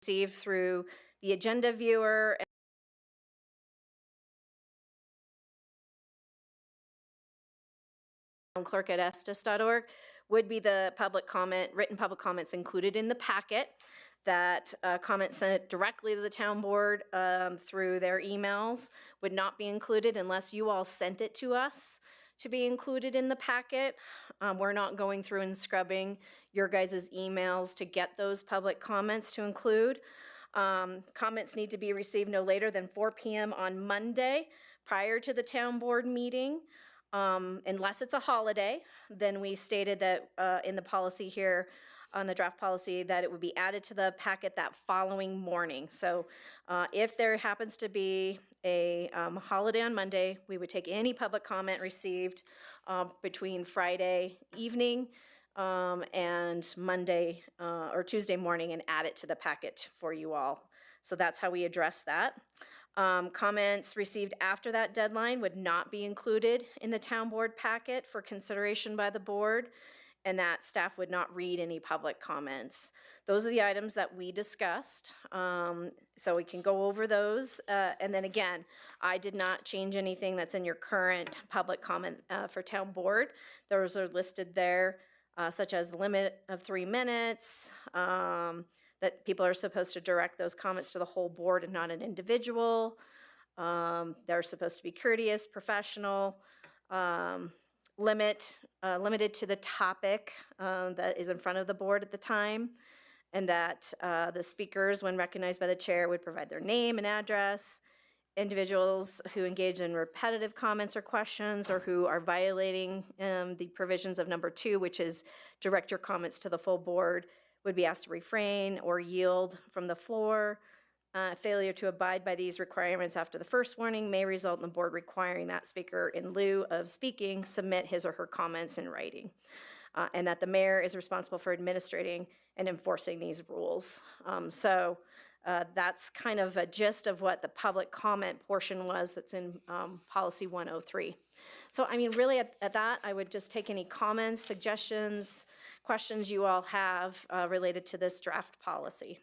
received through the agenda viewer and clerk@estes.org would be the written public comments included in the packet. That comments sent directly to the town board through their emails would not be included unless you all sent it to us to be included in the packet. We're not going through and scrubbing your guys' emails to get those public comments to include. Comments need to be received no later than 4 p.m. on Monday prior to the town board meeting. Unless it's a holiday, then we stated that in the policy here, on the draft policy, that it would be added to the packet that following morning. So if there happens to be a holiday on Monday, we would take any public comment received between Friday evening and Monday or Tuesday morning and add it to the packet for you all. So that's how we address that. Comments received after that deadline would not be included in the town board packet for consideration by the board, and that staff would not read any public comments. Those are the items that we discussed, so we can go over those. And then again, I did not change anything that's in your current public comment for town board. Those are listed there, such as the limit of 3 minutes, that people are supposed to direct those comments to the whole board and not an individual. They're supposed to be courteous, professional, limited to the topic that is in front of the board at the time, and that the speakers, when recognized by the chair, would provide their name and address. Individuals who engage in repetitive comments or questions or who are violating the provisions of number 2, which is direct your comments to the full board, would be asked to refrain or yield from the floor. Failure to abide by these requirements after the first warning may result in the board requiring that speaker, in lieu of speaking, submit his or her comments in writing. And that the mayor is responsible for administrating and enforcing these rules. So that's kind of a gist of what the public comment portion was that's in policy 103. So I mean, really at that, I would just take any comments, suggestions, questions you all have related to this draft policy.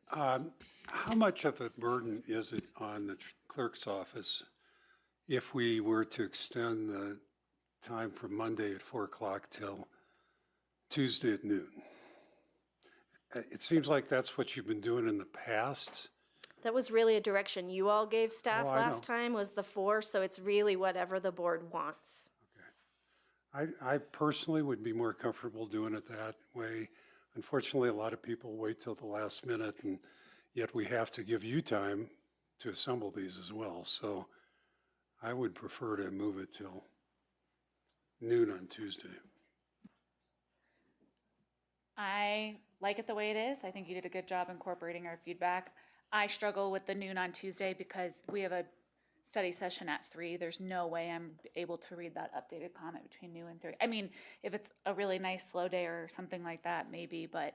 How much of a burden is it on the clerk's office if we were to extend the time from Monday at 4 o'clock till Tuesday at noon? It seems like that's what you've been doing in the past. That was really a direction you all gave staff Oh, last time, was the 4, so it's really whatever the board wants. Okay. I personally would be more comfortable doing it that way. Unfortunately, a lot of people wait till the last minute, and yet we have to give you time to assemble these as well. So I would prefer to move it till noon on Tuesday. I like it the way it is. I think you did a good job incorporating our feedback. I struggle with the noon on Tuesday because we have a study session at 3. There's no way I'm able to read that updated comment between noon and 3. I mean, if it's a really nice slow day or something like that, maybe, but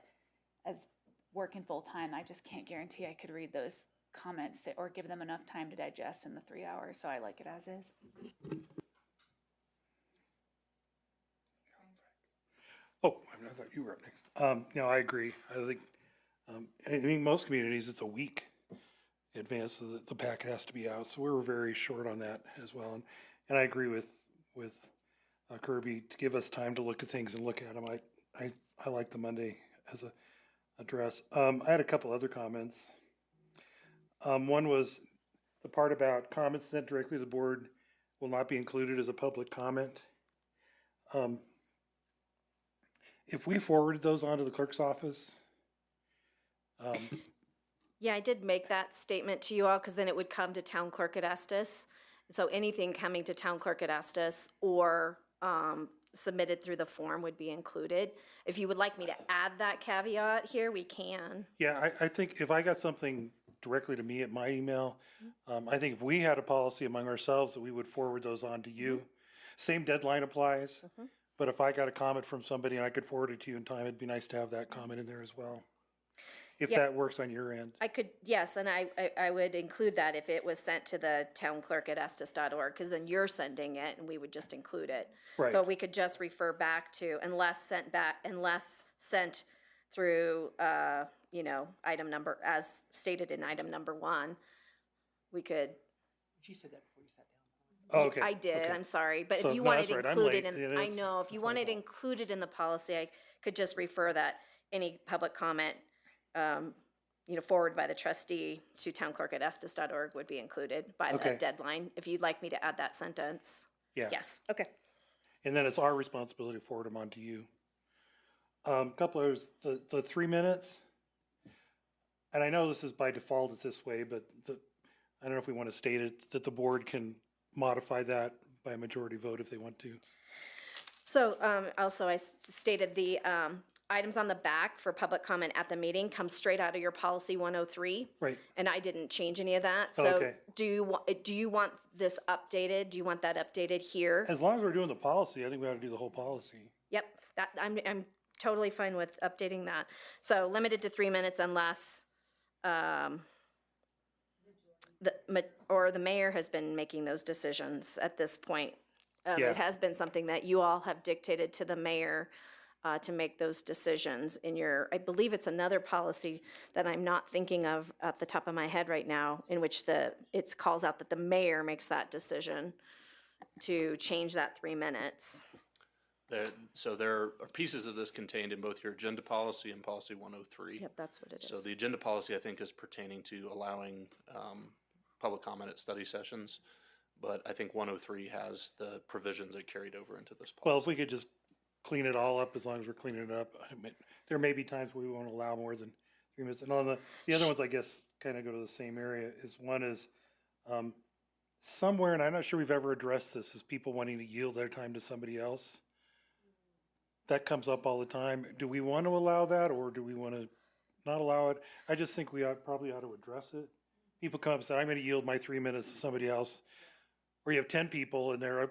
as working full time, I just can't guarantee I could read those comments or give them enough time to digest in the 3 hours, so I like it as is. Oh, I thought you were up next. No, I agree. I think most communities, it's a week advance the packet has to be out, so we were very short on that as well. And I agree with Kirby to give us time to look at things and look at them. I like the Monday as a address. I had a couple other comments. One was the part about comments sent directly to the board will not be included as a public comment. If we forwarded those onto the clerk's office, Yeah, I did make that statement to you all because then it would come to town clerk at Estes. So anything coming to town clerk at Estes or submitted through the form would be included. If you would like me to add that caveat here, we can. yeah, I think if I got something directly to me at my email, I think if we had a policy among ourselves that we would forward those on to you. Same deadline applies, but if I got a comment from somebody and I could forward it to you in time, it'd be nice to have that comment in there as well. if Yeah. that works on your end. I could, yes, and I would include that if it was sent to the town clerk at estes.org, because then you're sending it and we would just include it. So Right. we could just refer back to, unless sent through, you know, item number, as stated in item number 1, we could, She said that before you sat down. Oh, okay. I did, okay. I'm sorry, but So, if you no, want that's it right, I'm included late. in, It I is- know, if you that's my want it fault. included in the policy, I could just refer that any public comment, you know, forwarded by the trustee to town clerk at estes.org would be included by Okay. the deadline, if you'd like me to add that sentence. Yeah. Yes, okay. And then it's our responsibility to forward them on to you. Couple others, the 3 minutes. And I know this is by default, it's this way, but I don't know if we want to state it, that the board can modify that by a majority vote if they want to. So, also I stated the, items on the back for public comment at the meeting come straight out of your policy 103. Right. And I didn't change any of that. Oh, So okay. do you want this updated? Do you want that updated here? As long as we're doing the policy, I think we ought to do the whole policy. Yep, that, I'm totally fine with updating that. So limited to 3 minutes unless, the mayor has been making those decisions at this point. Yeah. It has been something that you all have dictated to the mayor, to make those decisions in your, I believe it's another policy that I'm not thinking of at the top of my head right now, in which it calls out that the mayor makes that decision to change that 3 minutes. So there are pieces of this contained in both your agenda policy and policy 103. Yep, that's what it So is. the agenda policy, I think, is pertaining to allowing public comment at study sessions. But I think 103 has the provisions that carried over into this Well, if policy. we could just clean it all up, as long as we're cleaning it up. I mean, there may be times where we won't allow more than 3 minutes. And on the other ones, I guess, kind of go to the same area, is one is, somewhere, and I'm not sure we've ever addressed this, is people wanting to yield their time to somebody else. That comes up all the time. Do we want to allow that, or do we want to not allow it? I just think we probably ought to address it. People come up and say, I'm gonna yield my 3 minutes to somebody else. Or you have 10 people and they're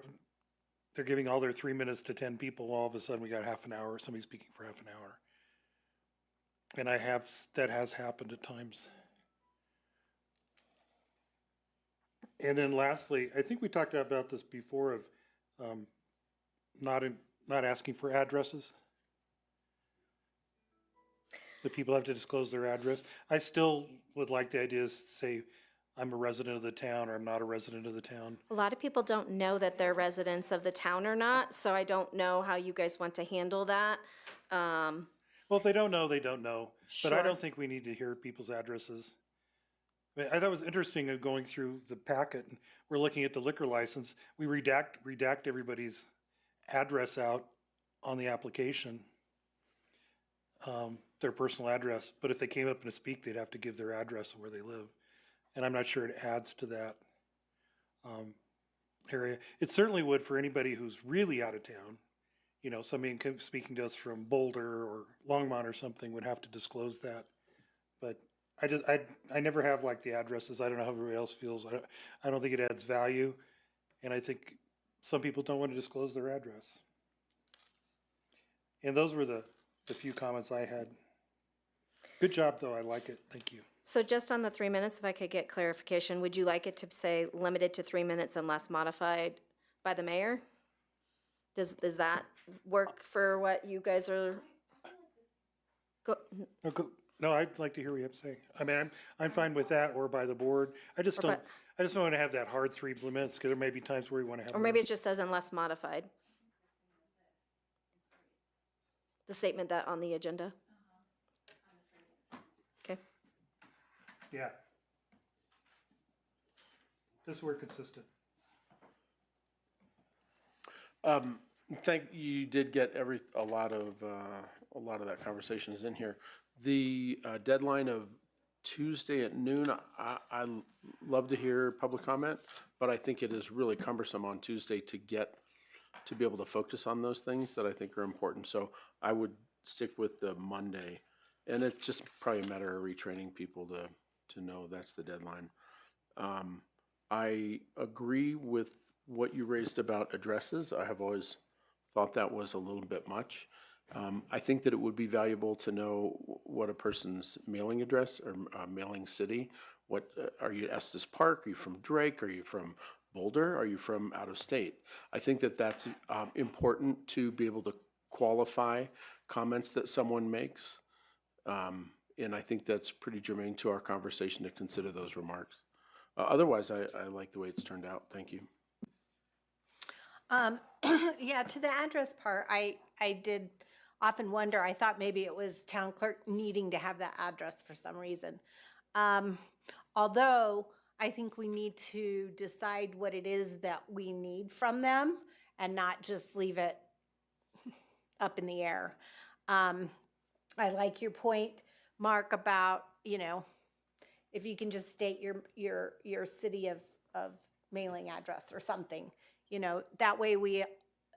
giving all their 3 minutes to 10 people, all of a sudden we got half an hour, somebody's speaking for half an hour. And that has happened at times. And then lastly, I think we talked about this before of, not asking for addresses. That people have to disclose their address. I still would like the idea to say, I'm a resident of the town, or I'm not a resident of the town. A lot of people don't know that they're residents of the town or not, so I don't know how you guys want to handle that. Well, if they don't know, they don't know. But I Sure. don't think we need to hear people's addresses. I thought it was interesting of going through the packet, and we're looking at the liquor license. We redact everybody's address out on the application, their personal address. But if they came up and speak, they'd have to give their address of where they live. And I'm not sure it adds to that area. It certainly would for anybody who's really out of town. You know, somebody speaking to us from Boulder or Longmont or something would have to disclose that. But I never have like the addresses. I don't know how everybody else feels. I don't think it adds value. And I think some people don't want to disclose their address. And those were the few comments I had. Good job, though. I like it. Thank you. So just on the 3 minutes, if I could get clarification, would you like it to say limited to 3 minutes unless modified by the mayor? Does that work for what you guys are? No, I'd like to hear what you have to say. I mean, I'm fine with that, or by the board. I just don't want to have that hard 3 minutes, because there may be times where we want to have. Or maybe it just says unless modified. The statement that on the agenda? Okay. Yeah. Just so we're consistent. Think you did get a lot of that conversation is in here. The deadline of Tuesday at noon, I love to hear public comment, but I think it is really cumbersome on Tuesday to be able to focus on those things that I think are important. So I would stick with the Monday. And it's just probably a matter of retraining people to know that's the deadline. I agree with what you raised about addresses. I have always thought that was a little bit much. I think that it would be valuable to know what a person's mailing address or mailing city. What, are you Estes Park? Are you from Drake? Are you from Boulder? Are you from out of state? I think that that's important to be able to qualify comments that someone makes. And I think that's pretty germane to our conversation to consider those remarks. Otherwise, I like the way it's turned out. Thank you. Yeah, to the address part, I did often wonder, I thought maybe it was town clerk needing to have that address for some reason. Although I think we need to decide what it is that we need from them and not just leave it up in the air. I like your point, Mark, about, if you can just state your city of mailing address or something, that way we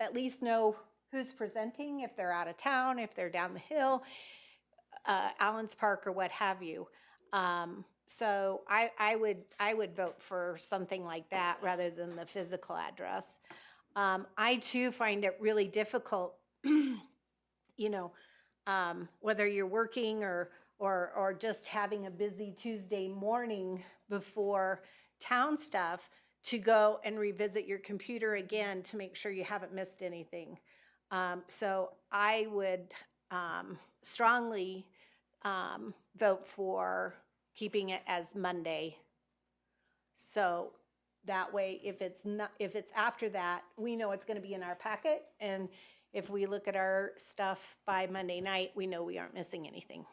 at least know who's presenting, if they're out of town, if they're down the hill, Allen's Park or what have you. So I would vote for something like that rather than the physical address. I too find it really difficult, whether you're working or just having a busy Tuesday morning before town stuff, to go and revisit your computer again to make sure you haven't missed anything. So I would strongly vote for keeping it as Monday. So that way, if it's after that, we know it's going to be in our packet, and if we look at our stuff by Monday night, we know we aren't missing anything.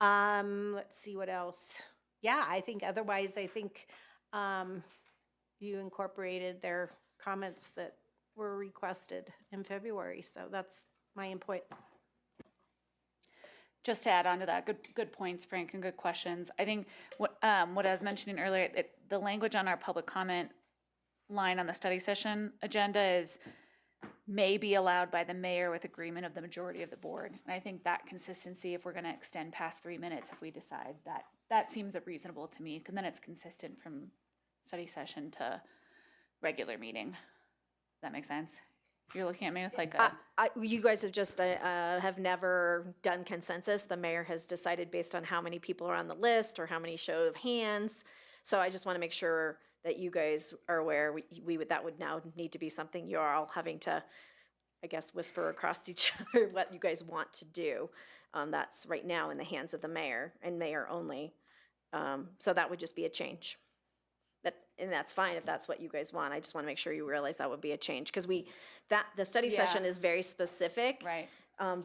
Let's see what else. Yeah, I think otherwise, you incorporated their comments that were requested in February. So that's my input. Just to add on to that, good points, Frank, and good questions. I think what I was mentioning earlier, the language on our public comment line on the study session agenda is may be allowed by the mayor with agreement of the majority of the board. And I think that consistency, if we're going to extend past 3 minutes, if we decide that seems reasonable to me, because then it's consistent from study session to regular meeting. Does that make sense? You're looking at me with like a... You guys have just have never done consensus. The mayor has decided based on how many people are on the list or how many show of hands. So I just want to make sure that you guys are aware. That would now need to be something you're all having to, I guess, whisper across each other what you guys want to do. That's right now in the hands of the mayor and mayor only. So that would just be a change. And that's fine if that's what you guys want. I just want to make sure you realize that would be a change, because the study session is very specific, Right.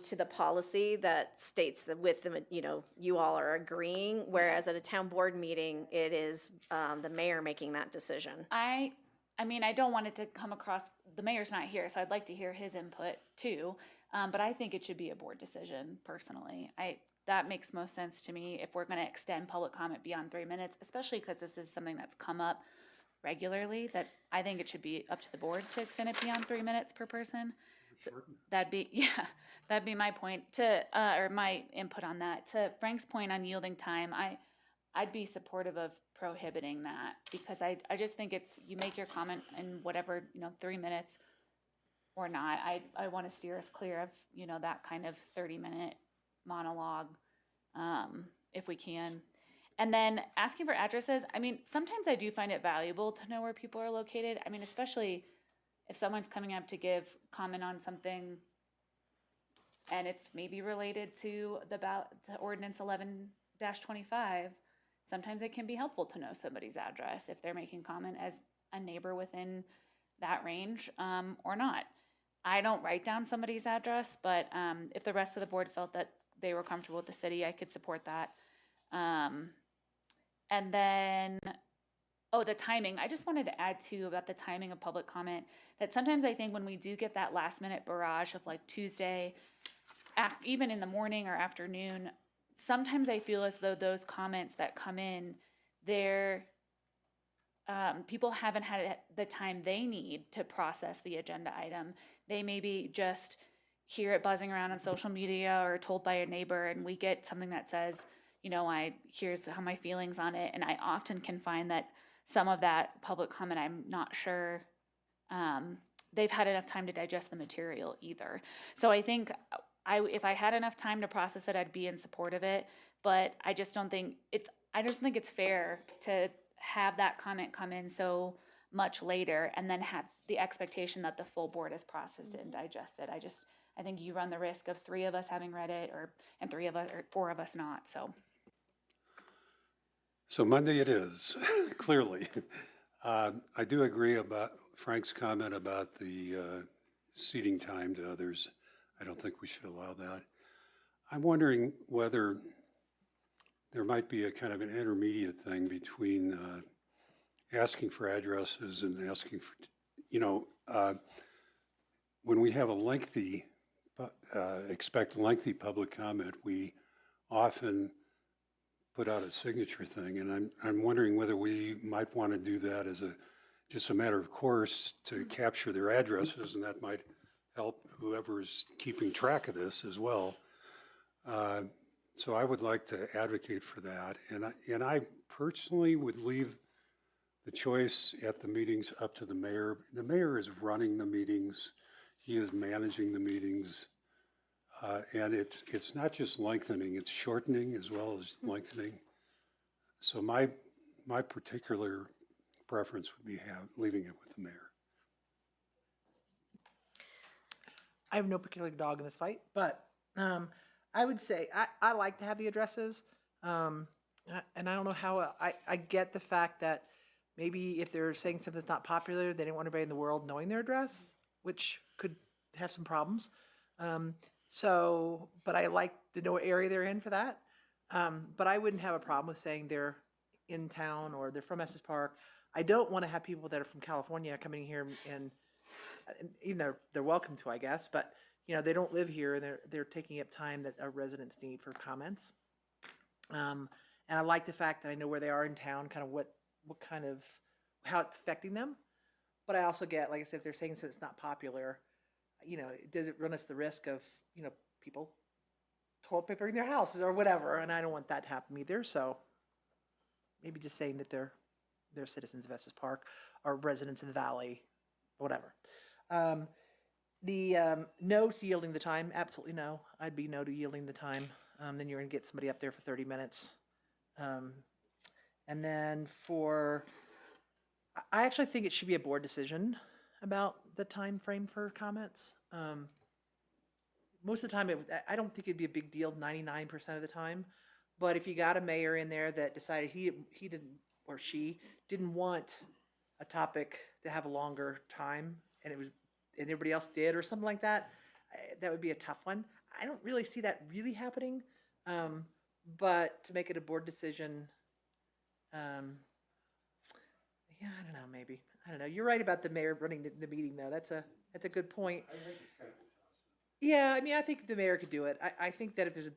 To the policy that states that with the, you all are agreeing, whereas at a town board meeting, it is the mayor making that decision. I mean, I don't want it to come across, the mayor's not here, so I'd like to hear his input too. But I think it should be a board decision personally. That makes most sense to me if we're going to extend public comment beyond 3 minutes, especially because this is something that's come up regularly, that I think it should be up to the board to extend it beyond 3 minutes per person. So that'd be my point or my input on that. To Frank's point on yielding time, I'd be supportive of prohibiting that, because I just think you make your comment in whatever, 3 minutes or not. I want to steer us clear of, that kind of 30-minute monologue, if we can. And then asking for addresses, I mean, sometimes I do find it valuable to know where people are located. I mean, especially if someone's coming up to give comment on something and it's maybe related to the ordinance 11-25, sometimes it can be helpful to know somebody's address if they're making comment as a neighbor within that range, or not. I don't write down somebody's address, but if the rest of the board felt that they were comfortable with the city, I could support that. And then, the timing. I just wanted to add too about the timing of public comment, that sometimes I think when we do get that last minute barrage of like Tuesday, even in the morning or afternoon, sometimes I feel as though those comments that come in, people haven't had the time they need to process the agenda item. They maybe just hear it buzzing around on social media or told by a neighbor, and we get something that says, here's how my feelings on it. And I often can find that some of that public comment, I'm not sure they've had enough time to digest the material either. So I think if I had enough time to process it, I'd be in support of it. But I just don't think it's fair to have that comment come in so much later and then have the expectation that the full board has processed it and digested. I think you run the risk of 3 of us having read it and 3 of us or 4 of us not, so. So Monday it is, clearly. I do agree about Frank's comment about the ceding time to others. I don't think we should allow that. I'm wondering whether there might be a kind of an intermediate thing between asking for addresses and asking for, when we have a lengthy, expect lengthy public comment, we often put out a signature thing, and I'm wondering whether we might want to do that as just a matter of course to capture their addresses, and that might help whoever's keeping track of this as well. So I would like to advocate for that, and I personally would leave the choice at the meetings up to the mayor. The mayor is running the meetings, he is managing the meetings, and it's not just lengthening, it's shortening as well as lengthening. So my particular preference would be leaving it with the mayor. I have no particular dog in this fight, but I would say I like to have the addresses. And I don't know how, I get the fact that maybe if they're saying something's not popular, they don't want everybody in the world knowing their address, which could have some problems. But I like to know what area they're in for that. But I wouldn't have a problem with saying they're in town or they're from Estes Park. I don't want to have people that are from California coming here and even though they're welcome to, I guess, but they don't live here and they're taking up time that our residents need for comments. And I like the fact that I know where they are in town, kind of what kind of, how it's affecting them. But I also get, like I said, if they're saying that it's not popular, does it run us the risk of, people toilet papering their houses or whatever? And I don't want that to happen either. So maybe just saying that they're citizens of Estes Park or residents in the valley, whatever. No to yielding the time, absolutely no. I'd be no to yielding the time. Then you're gonna get somebody up there for 30 minutes. And then I actually think it should be a board decision about the time frame for comments. Most of the time, I don't think it'd be a big deal 99% of the time. But if you got a mayor in there that decided he didn't, or she didn't want a topic to have a longer time, and everybody else did, or something like that, that would be a tough one. I don't really see that really happening. But to make it a board decision, yeah, I don't know, maybe. I don't know. You're right about the mayor running the meeting, though. That's a good point. I think it's kind of a toss-up. Yeah, I mean, I think the mayor could do it. I think that if there's a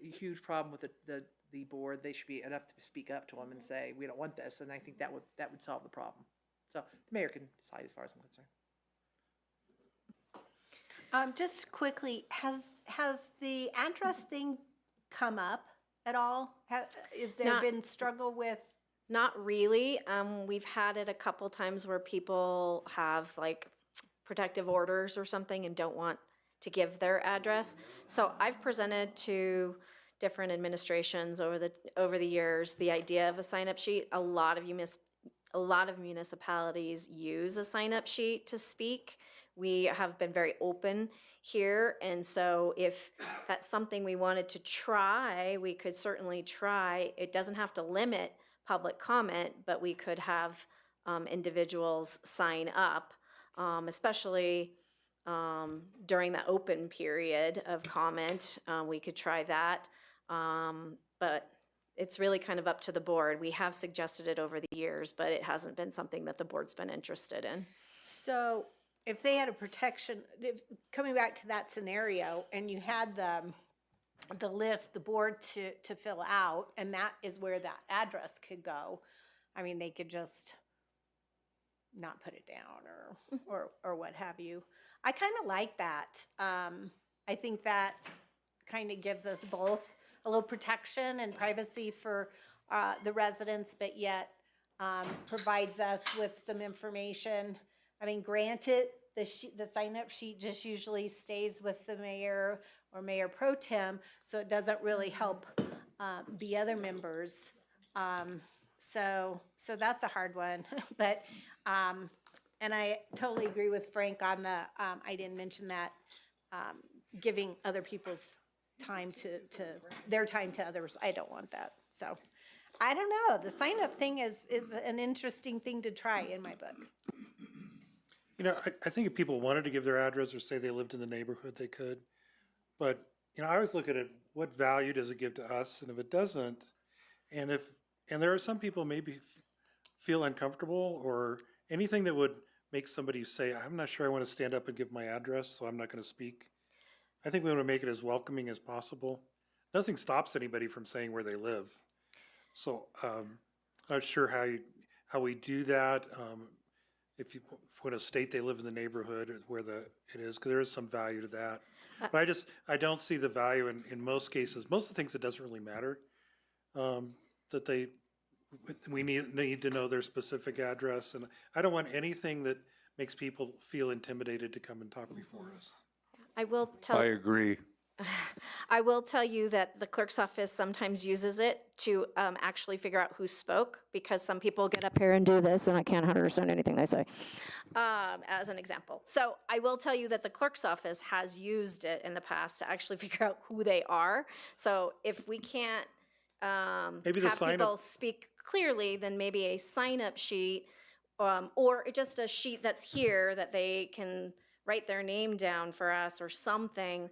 huge problem with the board, they should be enough to speak up to them and say, we don't want this, and I think that would solve the problem. So the mayor can decide as far as I'm concerned. Just quickly, has the address thing come up at all? Is there been struggle with? Not really. We've had it a couple times where people have like protective orders or something and don't want to give their address. So I've presented to different administrations over the years the idea of a sign-up sheet. A lot of municipalities use a sign-up sheet to speak. We have been very open here, and so if that's something we wanted to try, we could certainly try. It doesn't have to limit public comment, but we could have individuals sign up, especially during the open period of comment. We could try that, but it's really kind of up to the board. We have suggested it over the years, but it hasn't been something that the board's been interested in. So if they had a protection, coming back to that scenario, and you had the list, the board to fill out, and that is where that address could go. I mean, they could just not put it down or what have you. I kind of like that. I think that kind of gives us both a little protection and privacy for the residents, but yet provides us with some information. I mean, granted, the sign-up sheet just usually stays with the mayor or mayor pro tem, so it doesn't really help the other members. So that's a hard one, but, and I totally agree with Frank on the, I didn't mention that, giving other people's time to their time to others. I don't want that. So I don't know. The sign up thing is an interesting thing to try in my book. You know, I think if people wanted to give their address or say they lived in the neighborhood, they could. But, you know, I always look at it, what value does it give to us? And if it doesn't, and there are some people maybe feel uncomfortable or anything that would make somebody say, I'm not sure I want to stand up and give my address, so I'm not going to speak. I think we want to make it as welcoming as possible. Nothing stops anybody from saying where they live. So, not sure how we do that. If you want to state they live in the neighborhood where it is, because there is some value to that. But I don't see the value in most cases. Most of the things it doesn't really matter. That we need to know their specific address, and I don't want anything that makes people feel intimidated to come and talk before us. I will tell. I agree. I will tell you that the clerk's office sometimes uses it to actually figure out who spoke, because some people get up here and do this and I can't understand anything they say, as an example. So I will tell you that the clerk's office has used it in the past to actually figure out who they are. So if we can't Maybe the have sign people up. speak clearly, then maybe a sign-up sheet, or just a sheet that's here that they can write their name down for us or something,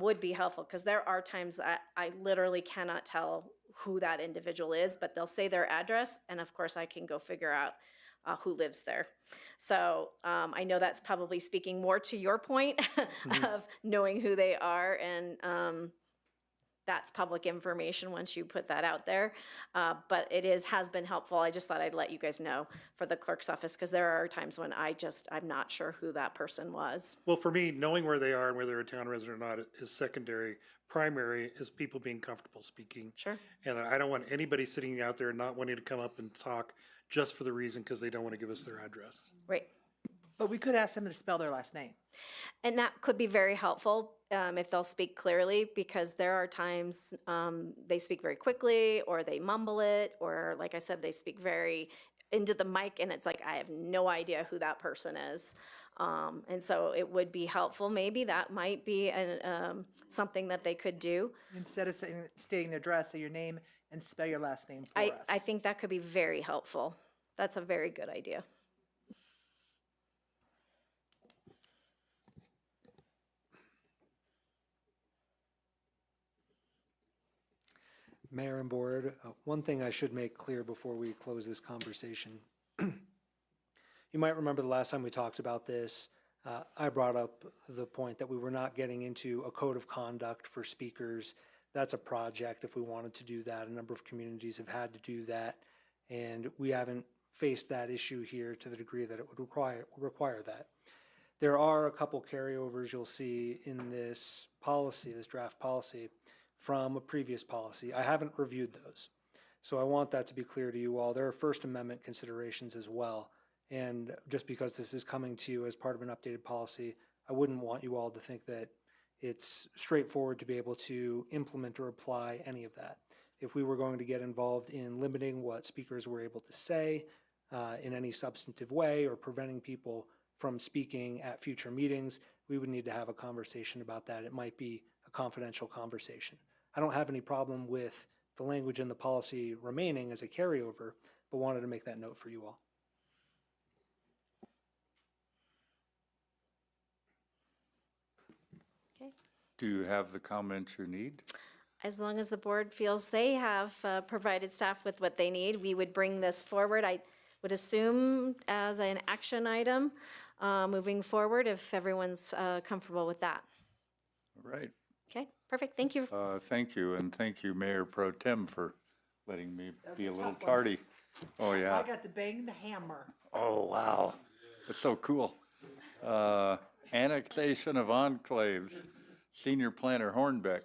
would be helpful, because there are times that I literally cannot tell who that individual is, but they'll say their address, and of course I can go figure out who lives there. So I know that's probably speaking more to your point of knowing who they are, and that's public information once you put that out there. But it has been helpful. I just thought I'd let you guys know for the clerk's office, because there are times when I'm not sure who that person was. Well, for me, knowing where they are and whether they're a town resident or not is secondary. Primary is people being comfortable speaking. Sure. And I don't want anybody sitting out there not wanting to come up and talk just for the reason because they don't want to give us their address. Right. But we could ask them to spell their last name. And that could be very helpful if they'll speak clearly, because there are times they speak very quickly, or they mumble it, or like I said, they speak very into the mic, and it's like, I have no idea who that person is. And so it would be helpful. Maybe that might be something that they could do. Instead of stating their address, say your name and spell your last name for us. I think that could be very helpful. That's a very good idea. Mayor and Board, one thing I should make clear before we close this conversation. You might remember the last time we talked about this, I brought up the point that we were not getting into a code of conduct for speakers. That's a project if we wanted to do that. A number of communities have had to do that, and we haven't faced that issue here to the degree that it would require that. There are a couple carryovers you'll see in this policy, this draft policy, from a previous policy. I haven't reviewed those. So I want that to be clear to you all. There are First Amendment considerations as well. And just because this is coming to you as part of an updated policy, I wouldn't want you all to think that it's straightforward to be able to implement or apply any of that. If we were going to get involved in limiting what speakers were able to say in any substantive way, or preventing people from speaking at future meetings, we would need to have a conversation about that. It might be a confidential conversation. I don't have any problem with the language in the policy remaining as a carryover, but wanted to make that note for you all. Okay. Do you have the comments you need? As long as the board feels they have provided staff with what they need, we would bring this forward. I would assume as an action item moving forward, if everyone's comfortable with that. All right. Okay, perfect. Thank you. Thank you, and thank you, Mayor Pro Tem, for letting me be a little tardy. Oh, I yeah. got to bang the hammer. Oh, wow. That's so cool. Annexation of enclaves, Senior Planner Hornbeck.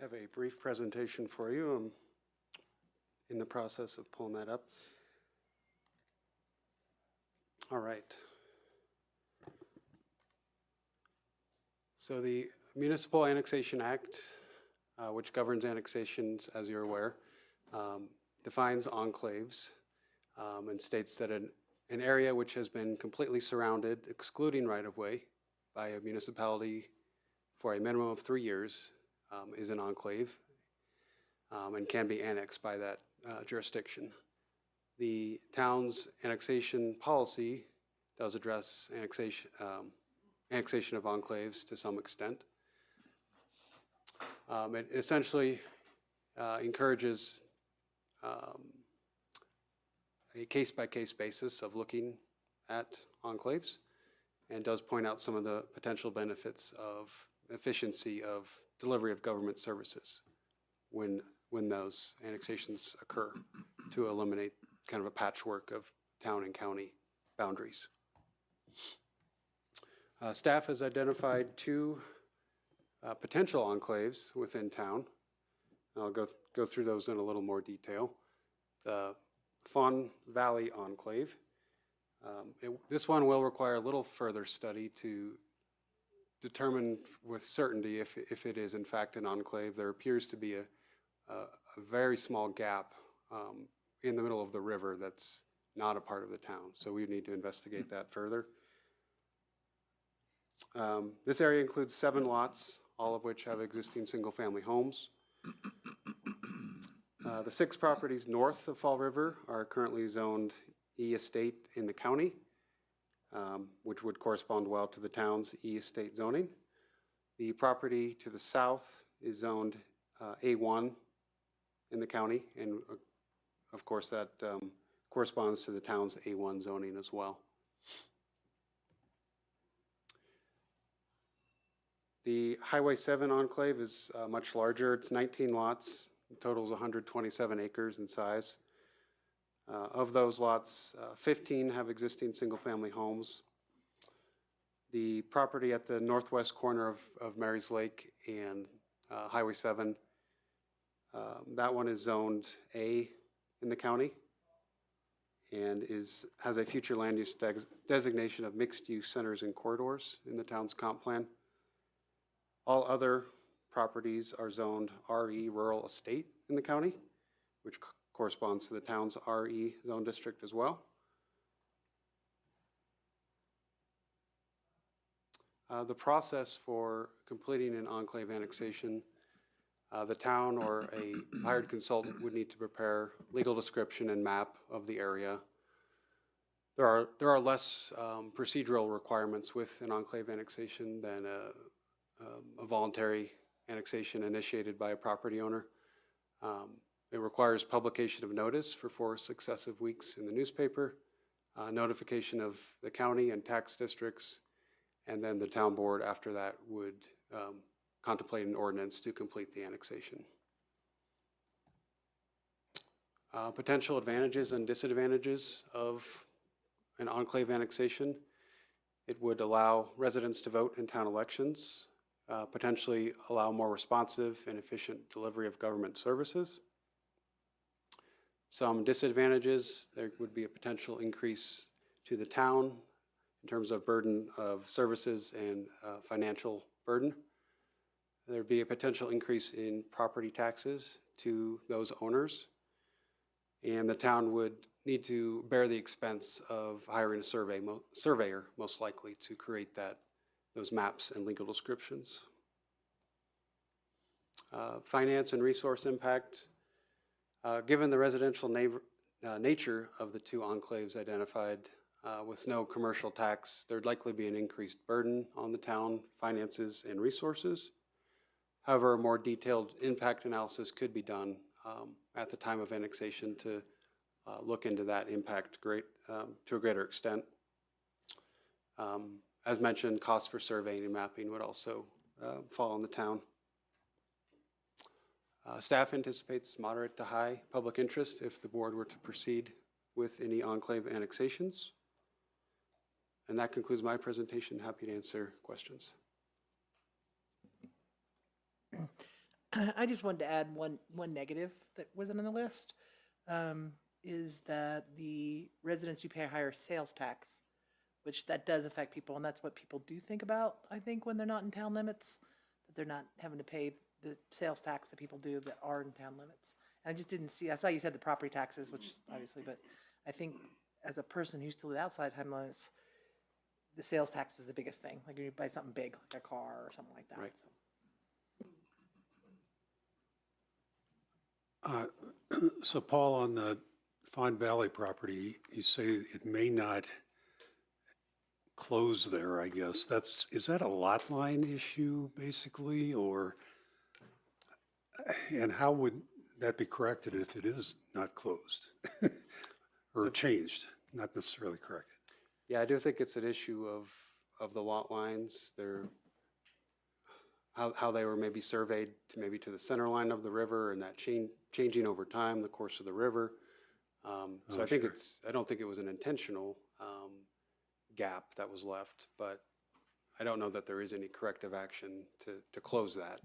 have a brief presentation for you. I'm in the process of pulling that up. All right. So the Municipal Annexation Act, which governs annexations, as you're aware, defines enclaves and states that an area which has been completely surrounded, excluding right-of-way, by a municipality for a minimum of 3 years is an enclave and can be annexed by that jurisdiction. The town's annexation policy does address annexation of enclaves to some extent. It essentially encourages a case-by-case basis of looking at enclaves and does point out some of the potential benefits of efficiency of delivery of government services when those annexations occur, to eliminate kind of a patchwork of town and county boundaries. Staff has identified 2 potential enclaves within town. I'll go through those in a little more detail. The Fawn Valley Enclave. This one will require a little further study to determine with certainty if it is in fact an enclave. There appears to be a very small gap in the middle of the river that's not a part of the town, so we need to investigate that further. This area includes 7 lots, all of which have existing single-family homes. The 6 properties north of Fall River are currently zoned E Estate in the county, which would correspond well to the town's E Estate zoning. The property to the south is zoned A1 in the county, and of course that corresponds to the town's A1 zoning as well. The Highway 7 enclave is much larger. It's 19 lots. It totals 127 acres in size. Of those lots, 15 have existing single-family homes. The property at the northwest corner of Mary's Lake and Highway 7, that one is zoned A in the county and has a future land use designation of mixed-use centers and corridors in the town's comp plan. All other properties are zoned RE Rural Estate in the county, which corresponds to the town's RE zone district as well. The process for completing an enclave annexation, the town or a hired consultant would need to prepare legal description and map of the area. There are less procedural requirements with an enclave annexation than a voluntary annexation initiated by a property owner. It requires publication of notice for 4 successive weeks in the newspaper, notification of the county and tax districts, and then the town board after that would contemplate an ordinance to complete the annexation. Potential advantages and disadvantages of an enclave annexation: it would allow residents to vote in town elections, potentially allow more responsive and efficient delivery of government services. Some disadvantages: there would be a potential increase to the town in terms of burden of services and financial burden. There'd be a potential increase in property taxes to those owners, and the town would need to bear the expense of hiring a surveyor, most likely, to create those maps and legal descriptions. Finance and resource impact. Given the residential nature of the 2 enclaves identified, with no commercial tax, there'd likely be an increased burden on the town finances and resources. However, a more detailed impact analysis could be done at the time of annexation to look into that impact to a greater extent. As mentioned, costs for surveying and mapping would also fall on the town. Staff anticipates moderate to high public interest if the board were to proceed with any enclave annexations. And that concludes my presentation. Happy to answer questions. I just wanted to add one negative that wasn't on the list, is that the residents do pay a higher sales tax, which that does affect people, and that's what people do think about, I think, when they're not in town limits, that they're not having to pay the sales tax that people do that are in town limits. And I just didn't see, I saw you said the property taxes, which obviously, but I think as a person who used to live outside town limits, the sales tax is the biggest thing, like when you buy something big, like a car or something like that. Right. So. So Paul, on the Fond Valley property, you say it may not close there, I guess. Is that a lot line issue, basically, or, and how would that be corrected if it is not closed? Or changed, not necessarily corrected? Yeah, I do think it's an issue of the lot lines. How they were maybe surveyed to maybe to the center line of the river, and that changing over time, the course of the river. So I think sure. I don't think it was an intentional gap that was left, but I don't know that there is any corrective action to close that.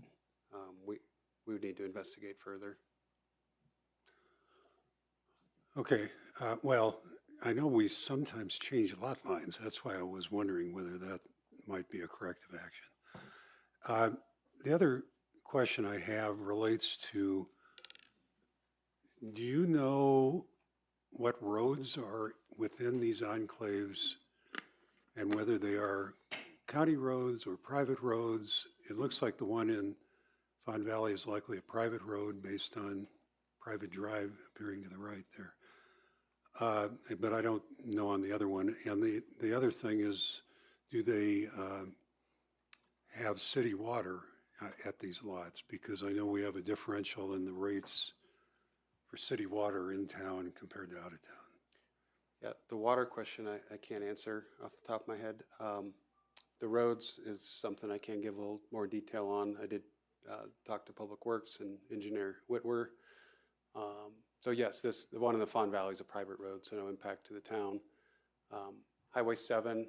We would need to investigate further. Okay, well, I know we sometimes change lot lines. That's why I was wondering whether that might be a corrective action. The other question I have relates to, do you know what roads are within these enclaves and whether they are county roads or private roads? It looks like the one in Fond Valley is likely a private road based on private drive appearing to the right there. But I don't know on the other one. And the other thing is, do they have city water at these lots? Because I know we have a differential in the rates for city water in town compared to out of town. Yeah, the water question I can't answer off the top of my head. The roads is something I can give a little more detail on. I did talk to Public Works and Engineer Whitwer. So yes, the one in the Fond Valley is a private road, so no impact to the town. Highway 7,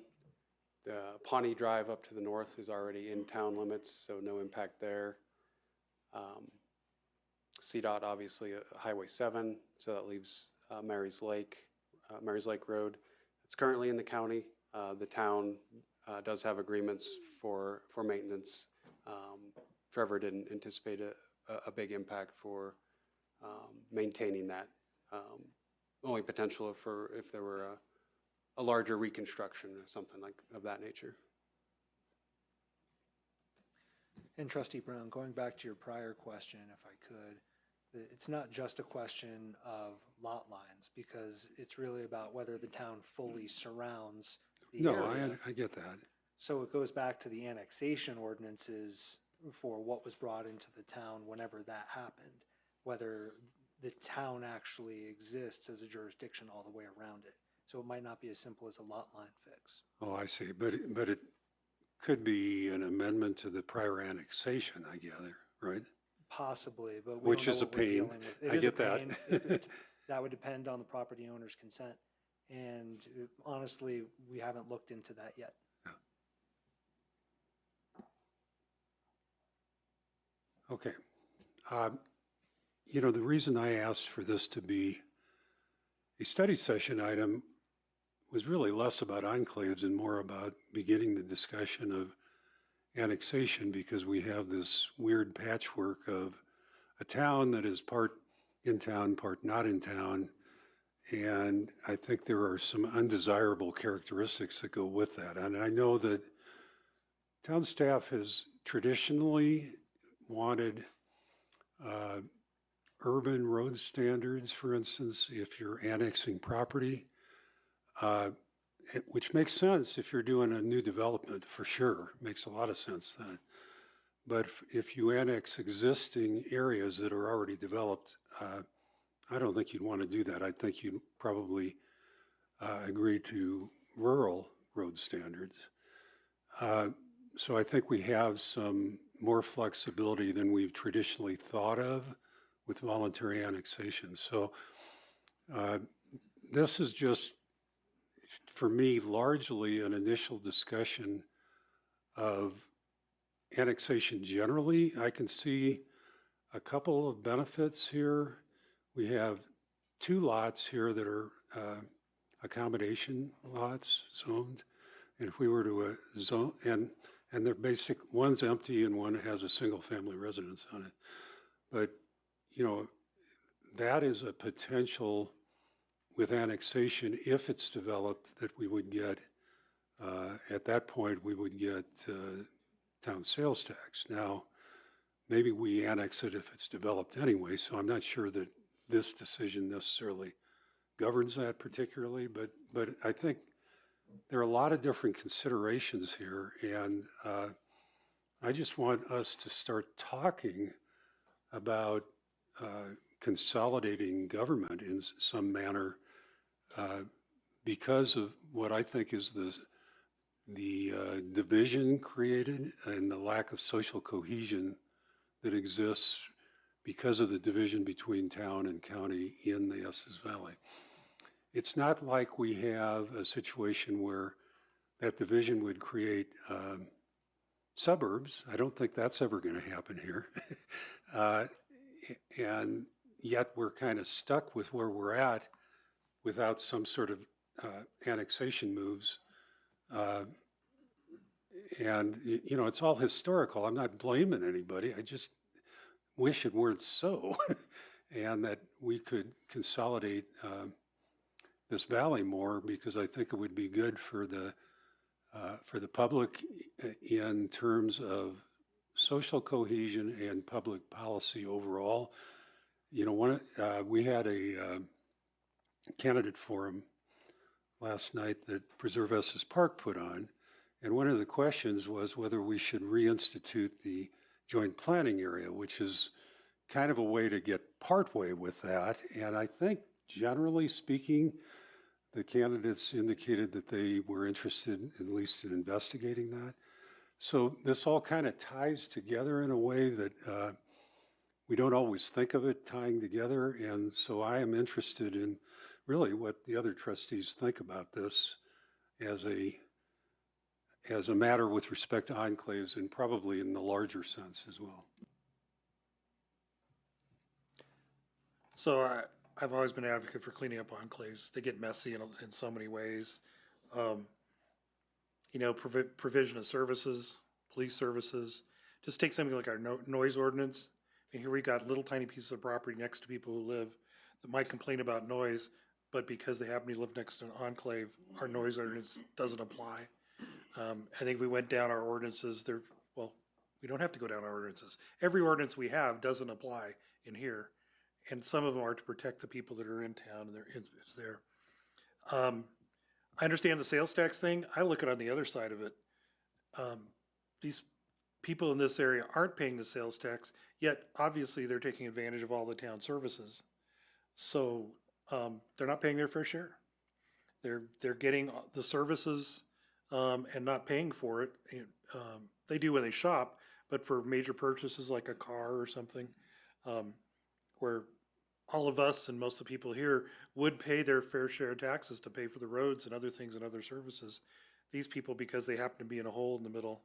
the Pawnee Drive up to the north is already in town limits, so no impact there. CDOT, obviously, Highway 7, so that leaves Mary's Lake Road. It's currently in the county. The town does have agreements for maintenance. Trevor didn't anticipate a big impact for maintaining that. Only potential if there were a larger reconstruction or something like of that nature. And Trustee Brown, going back to your prior question, if I could, it's not just a question of lot lines, because it's really about whether the town fully surrounds the No, area. I get that. So it goes back to the annexation ordinances for what was brought into the town whenever that happened, whether the town actually exists as a jurisdiction all the way around it. So it might not be as simple as a lot line fix. Oh, I see. But it could be an amendment to the prior annexation, I gather, right? Possibly, but we Which don't know is a what we're pain. dealing with. It I is a get that. pain. That would depend on the property owner's consent. And honestly, we haven't looked into that yet. Okay. You know, the reason I asked for this to be a study session item was really less about enclaves and more about beginning the discussion of annexation, because we have this weird patchwork of a town that is part in town, part not in town. And I think there are some undesirable characteristics that go with that. And I know that town staff has traditionally wanted urban road standards, for instance, if you're annexing property, which makes sense if you're doing a new development, for sure. Makes a lot of sense then. But if you annex existing areas that are already developed, I don't think you'd want to do that. I think you'd probably agree to rural road standards. So I think we have some more flexibility than we've traditionally thought of with voluntary annexation. So this is just, for me, largely an initial discussion of annexation generally. I can see a couple of benefits here. We have 2 lots here that are accommodation lots zoned. And if we were to zone, and they're basic, one's empty and one has a single family residence on it. But, you know, that is a potential with annexation, if it's developed, that we would get, at that point, we would get town sales tax. Now, maybe we annex it if it's developed anyway, so I'm not sure that this decision necessarily governs that particularly, but I think there are a lot of different considerations here, and I just want us to start talking about consolidating government in some manner because of what I think is the division created and the lack of social cohesion that exists because of the division between town and county in the Estes Valley. It's not like we have a situation where that division would create suburbs. I don't think that's ever going to happen here. And yet we're kind of stuck with where we're at without some sort of annexation moves. And, you know, it's all historical. I'm not blaming anybody. I just wish it weren't so and that we could consolidate this valley more, because I think it would be good for the public in terms of social cohesion and public policy overall. You know, we had a candidate forum last night that Preserve Estes Park put on, and one of the questions was whether we should reinstitute the joint planning area, which is kind of a way to get partway with that. And I think, generally speaking, the candidates indicated that they were interested at least in investigating that. So this all kind of ties together in a way that we don't always think of it tying together. And so I am interested in really what the other trustees think about this as a matter with respect to enclaves, and probably in the larger sense as well. So I've always been an advocate for cleaning up enclaves. They get messy in so many ways. You know, provision of services, police services. Just take something like our noise ordinance. And here we got little tiny pieces of property next to people who live that might complain about noise, but because they happen to live next to an enclave, our noise ordinance doesn't apply. I think we went down our ordinances there. Well, we don't have to go down our ordinances. Every ordinance we have doesn't apply in here. And some of them are to protect the people that are in town, and it's there. I understand the sales tax thing. I look at it on the other side of it. These people in this area aren't paying the sales tax, yet obviously they're taking advantage of all the town services. So they're not paying their fair share. They're getting the services and not paying for it. They do when they shop, but for major purchases like a car or something, where all of us and most of the people here would pay their fair share of taxes to pay for the roads and other things and other services. These people, because they happen to be in a hole in the middle,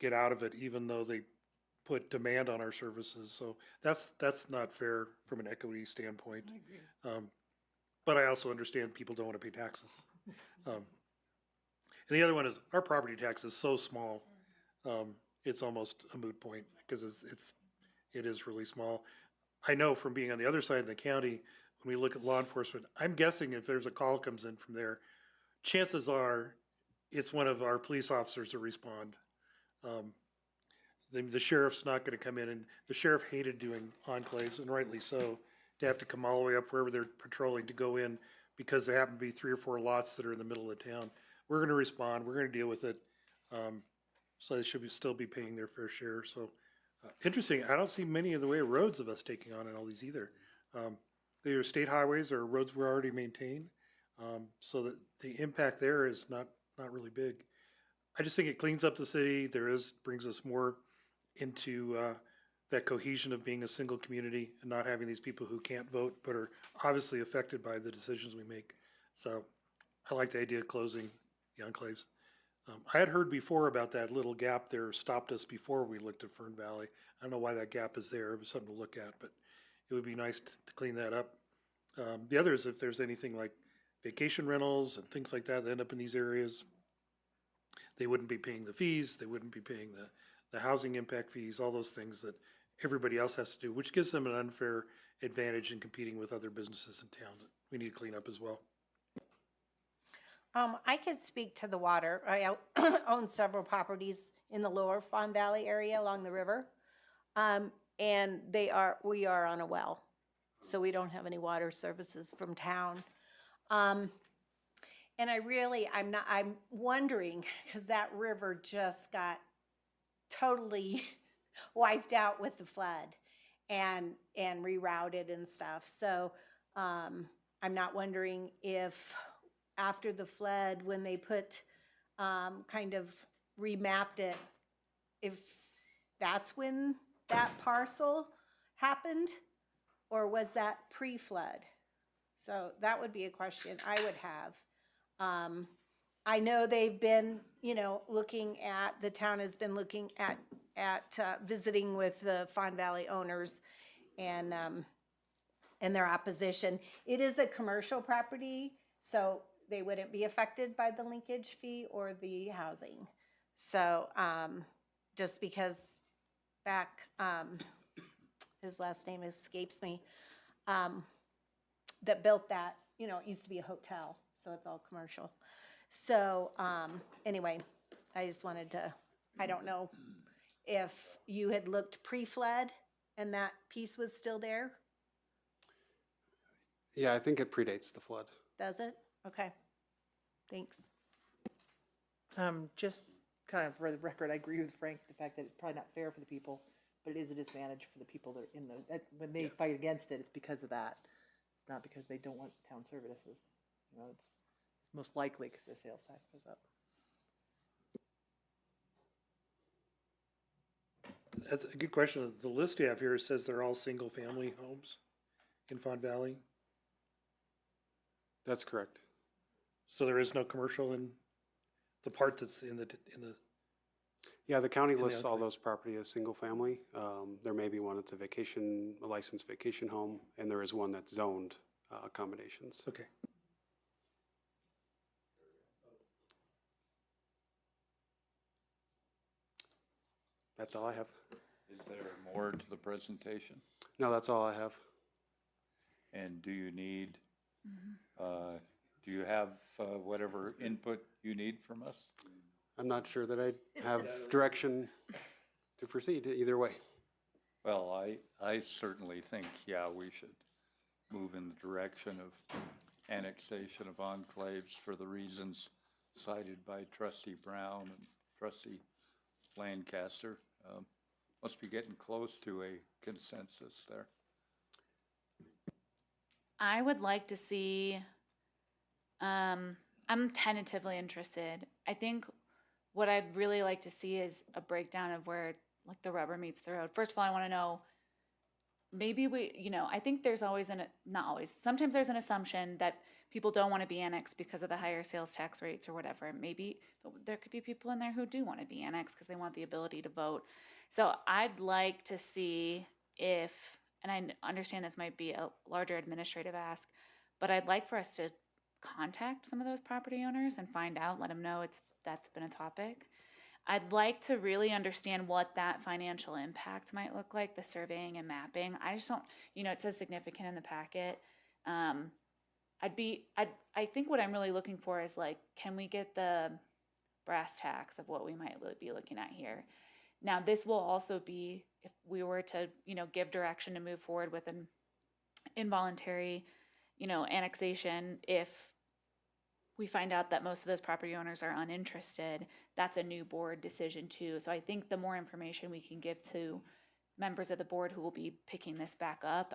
get out of it even though they put demand on our services. So that's not fair from an equity standpoint. I agree. But I also understand people don't want to pay taxes. And the other one is our property tax is so small, it's almost a moot point because it is really small. I know from being on the other side of the county, when we look at law enforcement, I'm guessing if there's a call comes in from there, chances are it's one of our police officers to respond. The sheriff's not going to come in, and the sheriff hated doing enclaves, and rightly so, to have to come all the way up wherever they're patrolling to go in because there happen to be 3 or 4 lots that are in the middle of town. We're going to respond. We're going to deal with it. So they should still be paying their fair share. So interesting. I don't see many of the way roads of us taking on in all these either. They're state highways or roads we already maintain. So that the impact there is not really big. I just think it cleans up the city. Brings us more into that cohesion of being a single community and not having these people who can't vote but are obviously affected by the decisions we make. So I like the idea of closing the enclaves. I had heard before about that little gap there stopped us before we looked at Fern Valley. I don't know why that gap is there. It was something to look at, but it would be nice to clean that up. The other is if there's anything like vacation rentals and things like that that end up in these areas, they wouldn't be paying the fees, they wouldn't be paying the housing impact fees, all those things that everybody else has to do, which gives them an unfair advantage in competing with other businesses in town that we need to clean up as well. I could speak to the water. Own several properties in the lower Fawn Valley area along the river. And we are on a well, so we don't have any water services from town. And I'm wondering, because that river just got totally wiped out with the flood and rerouted and stuff. So, I'm not wondering if after the flood, when they kind of remapped it, if that's when that parcel happened, or was that pre-flood? So that would be a question I would have. I know they've been, the town has been looking at visiting with the Fawn Valley owners and their opposition. It is a commercial property, so they wouldn't be affected by the linkage fee or the housing. So, just because back, his last name escapes me, that built that, it used to be a hotel, so it's all commercial. So, anyway, I just wanted to, I don't know if you had looked pre-flood and that piece was still there, Yeah, I think it predates the flood. does it? Okay, thanks. Just kind of for the record, I agree with Frank, the fact that it's probably not fair for the people, but it is a disadvantage for the people that are in when they fight against it, it's because of that. It's not because they don't want town services. It's most likely because their sales tax goes up. That's a good question. The list you have here says they're all single-family homes in Fawn Valley. That's correct. So there is no commercial in the part that's in the Yeah, the county the lists all enclave. those property as single family. There may be one that's a licensed vacation home, and there is one that's zoned accommodations. Okay. That's all I have. Is there more to the presentation? No, that's all I have. And do you need, do you have whatever input you need from us? I'm not sure that I have direction to proceed either way. Well, I certainly think, yeah, we should move in the direction of annexation of enclaves for the reasons cited by Trustee Brown and Trustee Lancaster. Must be getting close to a consensus there. I would like to see, I'm tentatively interested. I think what I'd really like to see is a breakdown of where like the rubber meets the road. First of all, I want to know, maybe I think there's always not always, sometimes there's an assumption that people don't want to be annexed because of the higher sales tax rates or whatever. Maybe there could be people in there who do want to be annexed because they want the ability to vote. So I'd like to see if, and I understand this might be a larger administrative ask, but I'd like for us to contact some of those property owners and find out, let them know that's been a topic. I'd like to really understand what that financial impact might look like, the surveying and mapping. I just don't, it says significant in the packet. I think what I'm really looking for is like, can we get the brass tacks of what we might be looking at here? Now, this will also be, if we were to, give direction to move forward with an involuntary, annexation, if we find out that most of those property owners are uninterested, that's a new board decision too. So I think the more information we can give to members of the board who will be picking this back up,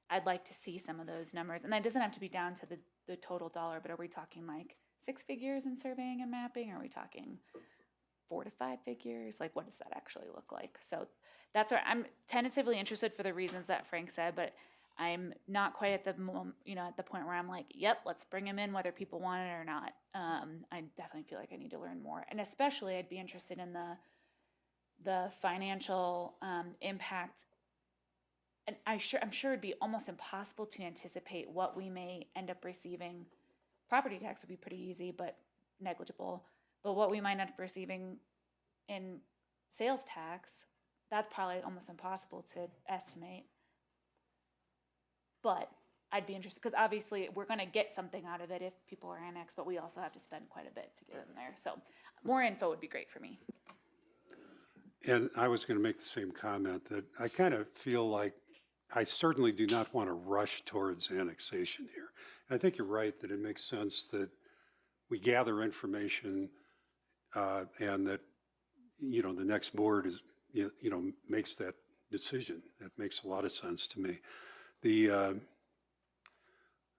I'd like to see some of those numbers. And that doesn't have to be down to the total dollar, but are we talking like 6 figures in surveying and mapping? Are we talking 4 to 5 figures? Like, what does that actually look like? So that's where I'm tentatively interested for the reasons that Frank said, but I'm not quite at the at the point where I'm like, yep, let's bring him in whether people want it or not. I definitely feel like I need to learn more, and especially I'd be interested in the financial impact. And I'm sure it'd be almost impossible to anticipate what we may end up receiving. Property tax would be pretty easy, but negligible. But what we might end up receiving in sales tax, that's probably almost impossible to estimate. But I'd be interested, because obviously we're going to get something out of it if people are annexed, but we also have to spend quite a bit to get them there. So more info would be great for me. And I was going to make the same comment that I kind of feel like I certainly do not want to rush towards annexation here. And I think you're right that it makes sense that we gather information and that, the next board is, makes that decision. That makes a lot of sense to me.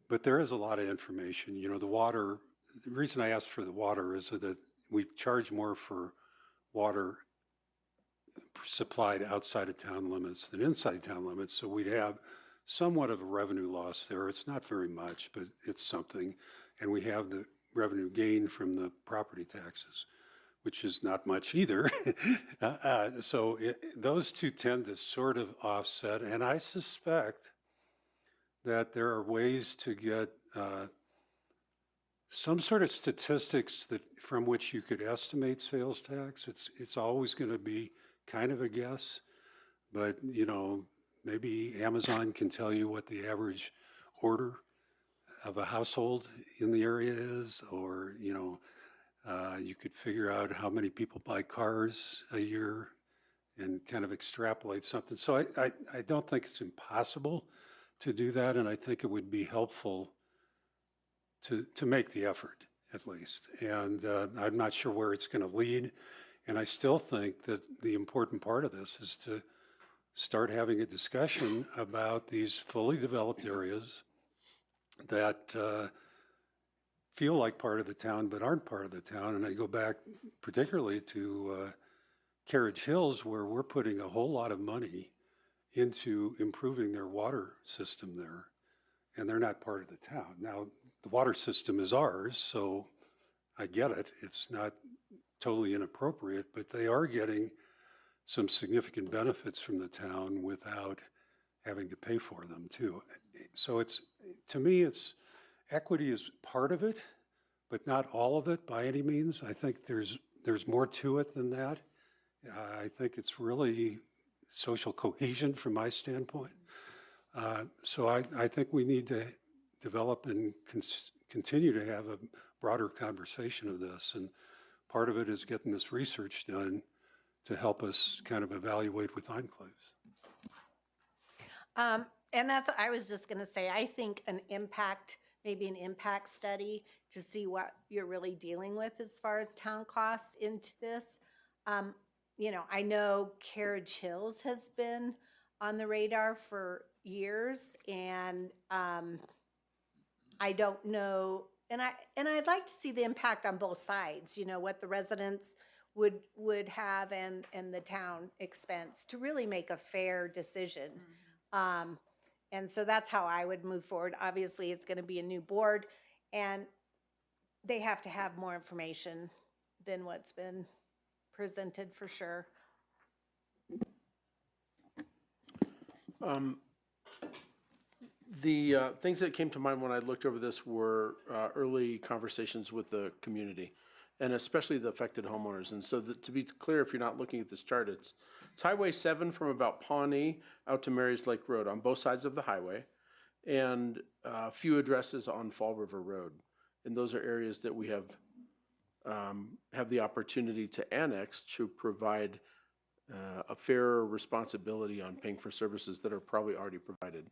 But there is a lot of information. The water, the reason I asked for the water is that we charge more for water supplied outside of town limits than inside town limits. So we'd have somewhat of a revenue loss there. It's not very much, but it's something. And we have the revenue gain from the property taxes, which is not much either. So those two tend to sort of offset. And I suspect that there are ways to get some sort of statistics from which you could estimate sales tax. It's always going to be kind of a guess, but maybe Amazon can tell you what the average order of a household in the area is, or you could figure out how many people buy cars a year and kind of extrapolate something. So I don't think it's impossible to do that, and I think it would be helpful to make the effort at least. And I'm not sure where it's going to lead. And I still think that the important part of this is to start having a discussion about these fully developed areas that feel like part of the town but aren't part of the town. And I go back particularly to Carriage Hills, where we're putting a whole lot of money into improving their water system there, and they're not part of the town. Now, the water system is ours, so I get it. It's not totally inappropriate, but they are getting some significant benefits from the town without having to pay for them too. So to me, equity is part of it, but not all of it by any means. I think there's more to it than that. I think it's really social cohesion from my standpoint. So I think we need to develop and continue to have a broader conversation of this. And part of it is getting this research done to help us kind of evaluate with enclaves. And I was just going to say, I think maybe an impact study to see what you're really dealing with as far as town costs into this. I know Carriage Hills has been on the radar for years, and I don't know, and I'd like to see the impact on both sides, what the residents would have and the town expense to really make a fair decision. And so that's how I would move forward. Obviously, it's going to be a new board, and they have to have more information than what's been presented for sure. The things that came to mind when I looked over this were early conversations with the community, and especially the affected homeowners. And so to be clear, if you're not looking at this chart, it's Highway 7 from about Pawnee out to Marys Lake Road on both sides of the highway, and a few addresses on Fall River Road. And those are areas that we have the opportunity to annex to provide a fair responsibility on paying for services that are probably already provided.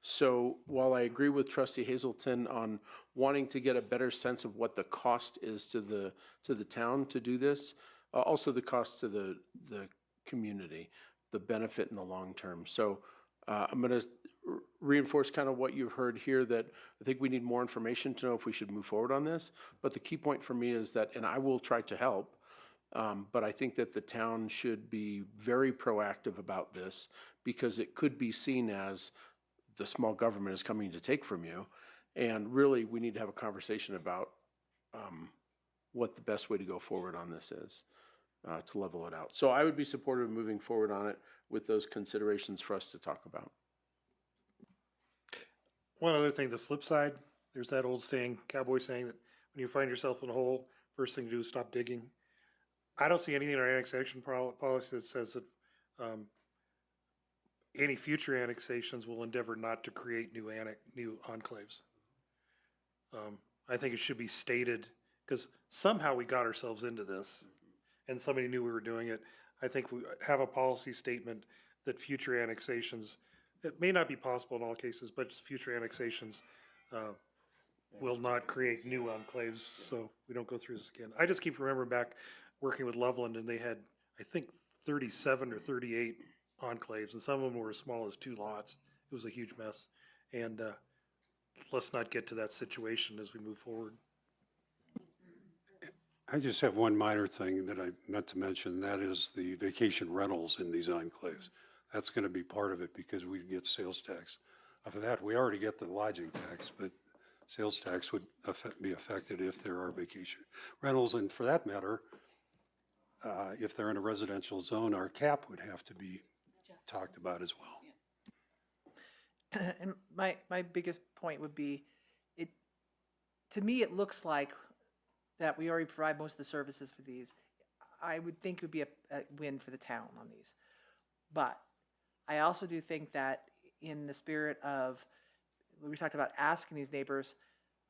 So while I agree with Trustee Hazelton on wanting to get a better sense of what the cost is to the town to do this, also the cost to the community, the benefit in the long term. So I'm going to reinforce kind of what you've heard here, that I think we need more information to know if we should move forward on this. But the key point for me is that, and I will try to help, but I think that the town should be very proactive about this, because it could be seen as the small government is coming to take from you. And really, we need to have a conversation about what the best way to go forward on this is, to level it out. So I would be supportive of moving forward on it with those considerations for us to talk about. One other thing, the flip side, there's that old saying, cowboy saying, that when you find yourself in a hole, first thing to do is stop digging. I don't see anything in our annexation policy that says that any future annexations will endeavor not to create new enclaves. I think it should be stated, because somehow we got ourselves into this, and somebody knew we were doing it. I think we have a policy statement that future annexations, it may not be possible in all cases, but future annexations will not create new enclaves, so we don't go through this again. I just keep remembering back working with Loveland, and they had, I think, 37 or 38 enclaves, and some of them were as small as 2 lots. It was a huge mess. And let's not get to that situation as we move forward. I just have one minor thing that I meant to mention, that is the vacation rentals in these enclaves. That's going to be part of it because we get sales tax. Off of that, we already get the lodging tax, but sales tax would be affected if there are vacation rentals. And for that matter, if they're in a residential zone, our cap would have to be talked about as well. And my biggest point would be, to me, it looks like that we already provide most of the services for these. I would think it would be a win for the town on these. But I also do think that in the spirit of, when we talked about asking these neighbors,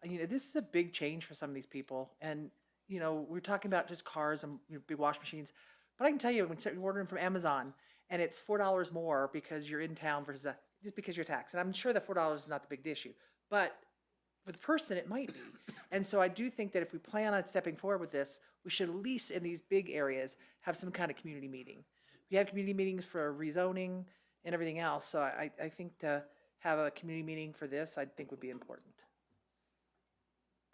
this is a big change for some of these people. And, we're talking about just cars and big wash machines. But I can tell you, when you're ordering from Amazon and it's $4 more because you're in town versus just because you're taxed. And I'm sure that $4 is not the big issue. But for the person, it might be. And so I do think that if we plan on stepping forward with this, we should at least in these big areas have some kind of community meeting. We have community meetings for rezoning and everything else. So I think to have a community meeting for this, I think would be important.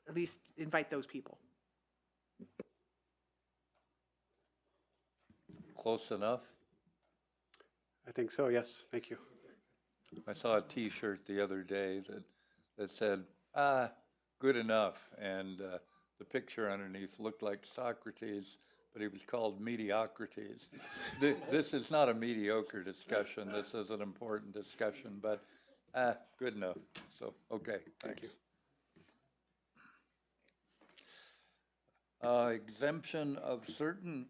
At least invite those people. Close enough? I think so, yes, thank you. I saw a T-shirt the other day that said, good enough, and the picture underneath looked like Socrates, but he was called Mediocrities. This is not a mediocre discussion, this is an important discussion, but good enough, so, okay, thank you. Exemption of certain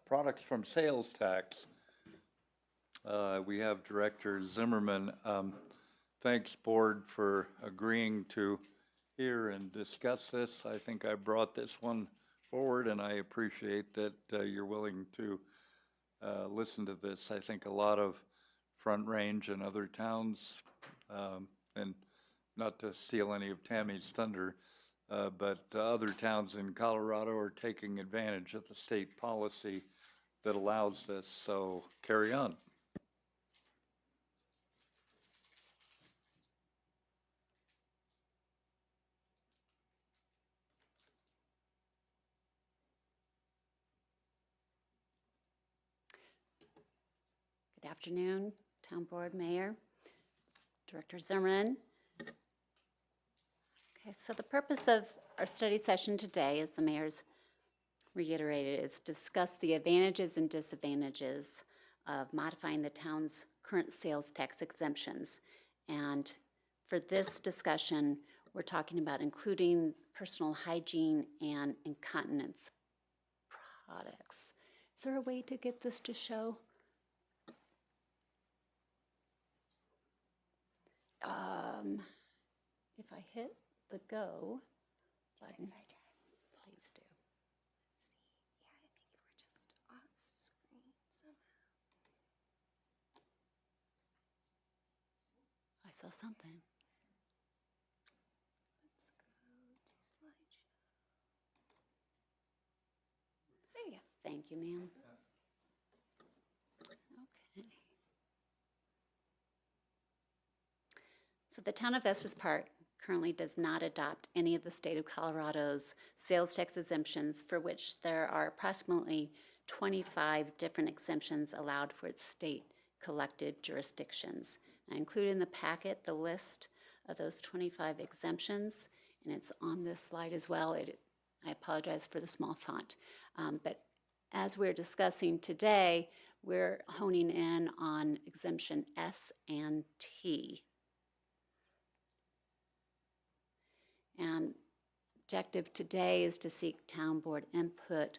products from sales tax. We have Director Zimmerman. Thanks, Board, for agreeing to hear and discuss this. I think I brought this one forward, and I appreciate that you're willing to listen to this. I think a lot of Front Range and other towns, and not to steal any of Tammy's thunder, but other towns in Colorado are taking advantage of the state policy that allows this, so carry on. Good afternoon, Town Board, Mayor, Director Zimmerman. Okay, so the purpose of our study session today, as the mayor's reiterated, is discuss the advantages and disadvantages of modifying the town's current sales tax exemptions. And for this discussion, we're talking about including personal hygiene and incontinence products. Is there a way to get this to show? If I hit the go button, please do. Let's see. Yeah, I think we're just off screen somehow. I saw something. Let's go to slideshow. There you go. Thank you, ma'am. Okay. So the town of Estes Park currently does not adopt any of the state of Colorado's sales tax exemptions, for which there are approximately 25 different exemptions allowed for its state collected jurisdictions. I included in the packet the list of those 25 exemptions, and it's on this slide as well. I apologize for the small font. But as we're discussing today, we're honing in on exemption S and T. And objective today is to seek town board input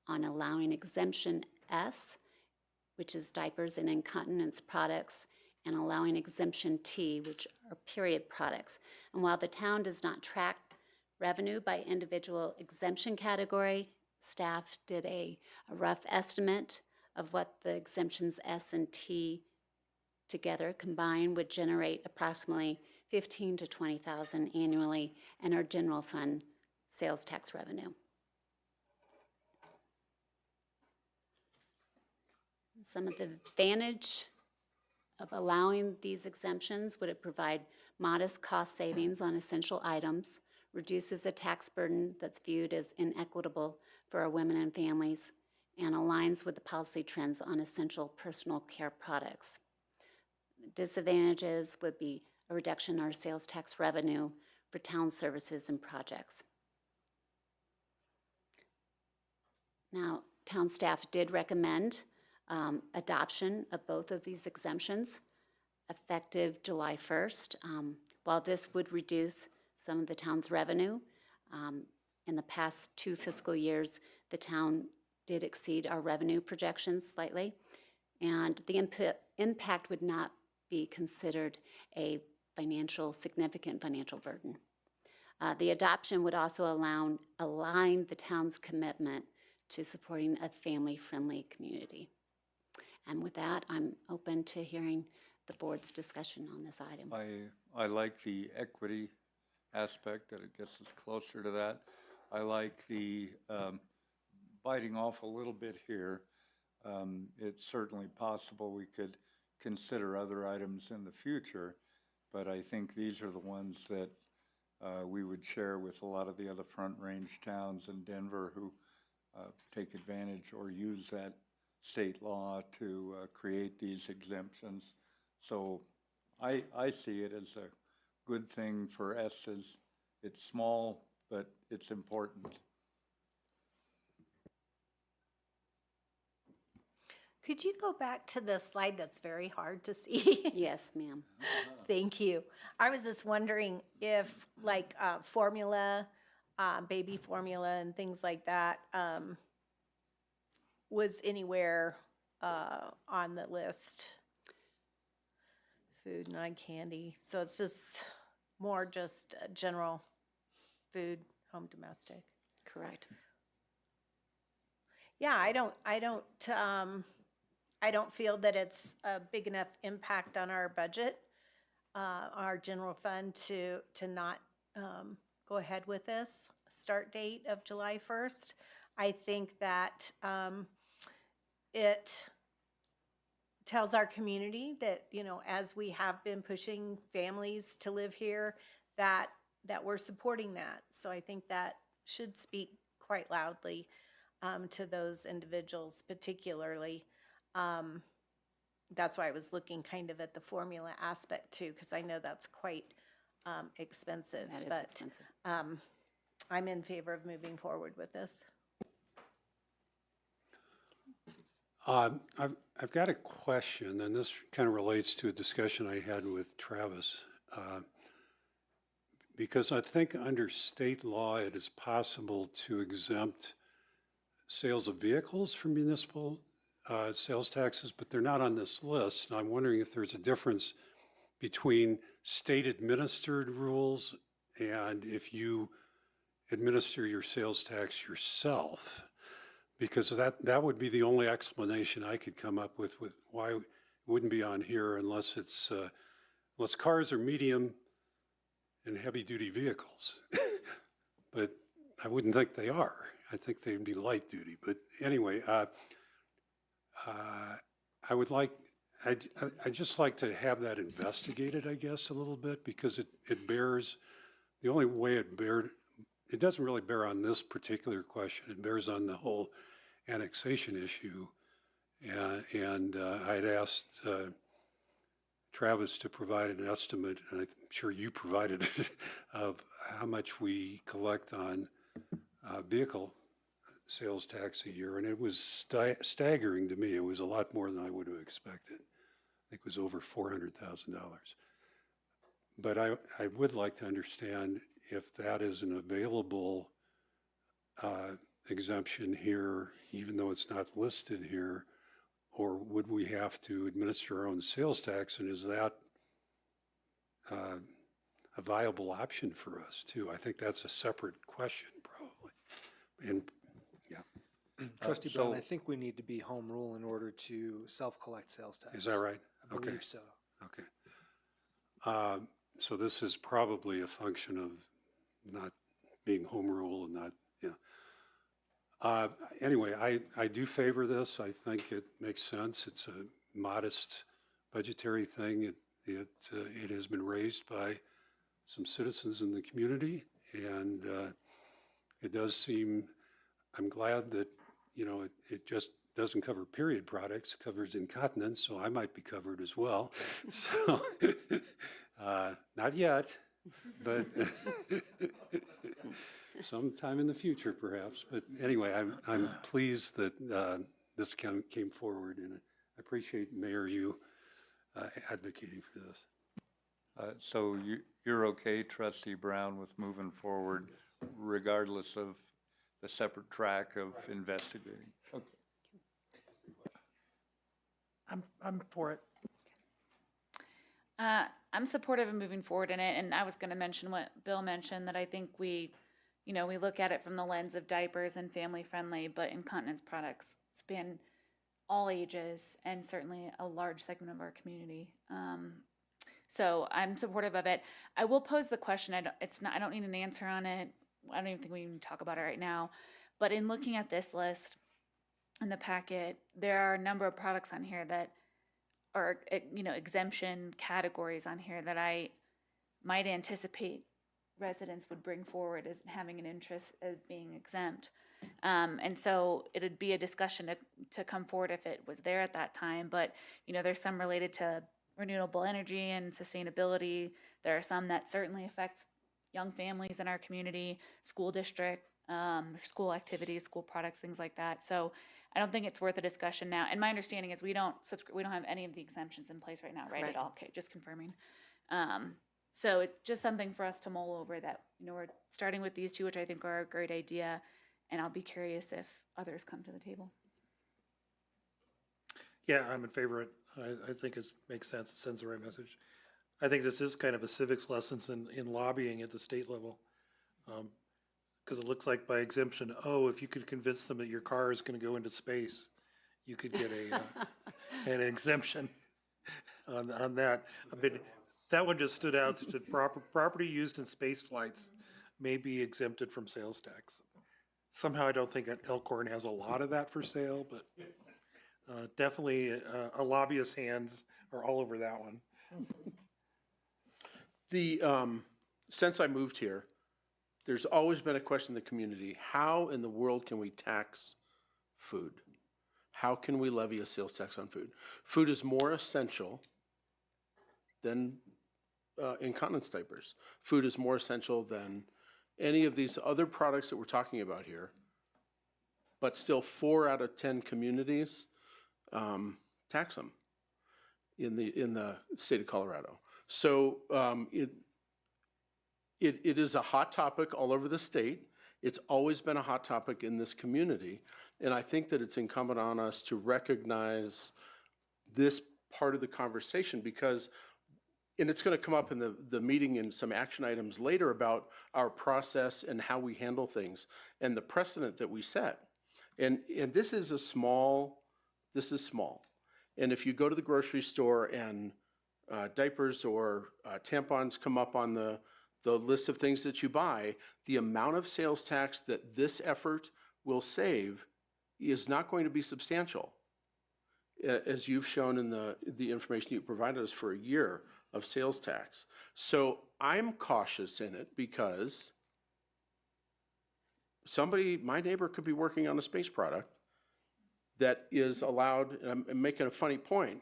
on allowing exemption S, which is diapers and incontinence products, and allowing exemption T, which are period products. And while the town does not track revenue by individual exemption category, staff did a rough estimate of what the exemptions S and T together combined would generate approximately $15,000 to $20,000 annually in our general fund sales tax revenue. Some of the advantage of allowing these exemptions would it provide modest cost savings on essential items, reduces a tax burden that's viewed as inequitable for our women and families, and aligns with the policy trends on essential personal care products. Disadvantages would be a reduction in our sales tax revenue for town services and projects. Now, town staff did recommend adoption of both of these exemptions effective July 1st. While this would reduce some of the town's revenue, in the past 2 fiscal years, the town did exceed our revenue projections slightly, and the impact would not be considered a significant financial burden. The adoption would also align the town's commitment to supporting a family-friendly community. And with that, I'm open to hearing the board's discussion on this item. I like the equity aspect, that it gets us closer to that. I like the biting off a little bit here. It's certainly possible we could consider other items in the future, but I think these are the ones that we would share with a lot of the other Front Range towns in Denver who take advantage or use that state law to create these exemptions. So I see it as a good thing for Estes. It's small, but it's important. Could you go back to the slide that's very hard to see? Yes, ma'am. Thank you. I was just wondering if like formula, baby formula and things like that was anywhere on the list. Food, non candy. So it's just more just general food, home domestic. Correct. Yeah, I don't feel that it's a big enough impact on our budget, our general fund to not go ahead with this start date of July 1st. I think that it tells our community that, you know, as we have been pushing families to live here, that we're supporting that. So I think that should speak quite loudly to those individuals particularly. That's why I was looking kind of at the formula aspect too, because I know that's quite expensive. That is but, expensive. I'm in favor of moving forward with this. I've got a question, and this kind of relates to a discussion I had with Travis. Because I think under state law, it is possible to exempt sales of vehicles from municipal sales taxes, but they're not on this list. And I'm wondering if there's a difference between state administered rules and if you administer your sales tax yourself. Because that would be the only explanation I could come up with why it wouldn't be on here unless it's unless cars are medium and heavy duty vehicles. But I wouldn't think they are. I think they'd be light duty. But anyway, I'd just like to have that investigated, I guess, a little bit, because it bears, the only way it doesn't really bear on this particular question. It bears on the whole annexation issue. And I'd asked Travis to provide an estimate, and I'm sure you provided it, of how much we collect on vehicle sales tax a year, and it was staggering to me. It was a lot more than I would have expected. I think it was over $400,000. But I would like to understand if that is an available exemption here, even though it's not listed here, or would we have to administer our own sales tax, and is that a viable option for us too? I think that's a separate question probably. And Trustee Brown, I so- think we need to be home rule in order to self-collect sales tax. is that right? I Okay. believe so. Okay. So this is probably a function of not being home rule and not, anyway, I do favor this. I think it makes sense. It's a modest budgetary thing. It has been raised by some citizens in the community, and it does seem, I'm glad that, it just doesn't cover period products, it covers incontinence, so I might be covered as well. So, not yet, but sometime in the future perhaps. But anyway, I'm pleased that this came forward, and I appreciate, Mayor, you advocating for this. So you're okay, Trustee Brown, with moving forward regardless of the separate track of investigating? Okay. I'm for it. I'm supportive of moving forward in it, and I was going to mention what Bill mentioned, that I think we look at it from the lens of diapers and family friendly, but incontinence products span all ages and certainly a large segment of our community. So I'm supportive of it. I will pose the question. I don't need an answer on it. I don't even think we need to talk about it right now. But in looking at this list in the packet, there are a number of products on here that are, exemption categories on here that I might anticipate residents would bring forward as having an interest as being exempt. And so it would be a discussion to come forward if it was there at that time. But, there's some related to renewable energy and sustainability. There are some that certainly affect young families in our community, school district, school activities, school products, things like that. So I don't think it's worth a discussion now. And my understanding is we don't have any of the exemptions in place right now, right? Correct. At all. Okay, just confirming. So it's just something for us to mull over, that, we're starting with these two, which I think are a great idea. And I'll be curious if others come to the table. Yeah, I'm in favor of it. I think it makes sense. It sends the right message. I think this is kind of a civics lessons in lobbying at the state level. Because it looks like by exemption, if you could convince them that your car is going to go into space, you could get an exemption on that. That one just stood out. It said property used in space flights may be exempted from sales tax. Somehow I don't think Elkhorn has a lot of that for sale, but definitely a lobbyist's hands are all over that one. Since I moved here, there's always been a question in the community: how in the world can we tax food? How can we levy a sales tax on food? Food is more essential than incontinence diapers. Food is more essential than any of these other products that we're talking about here. But still, 4 out of 10 communities tax them in the state of Colorado. So it is a hot topic all over the state. It's always been a hot topic in this community. And I think that it's incumbent on us to recognize this part of the conversation, because, and it's going to come up in the meeting in some action items later about our process and how we handle things and the precedent that we set. And this is small. And if you go to the grocery store and diapers or tampons come up on the list of things that you buy, the amount of sales tax that this effort will save is not going to be substantial, as you've shown in the information you provided us for a year of sales tax. So I'm cautious in it because my neighbor could be working on a space product that is allowed, and I'm making a funny point,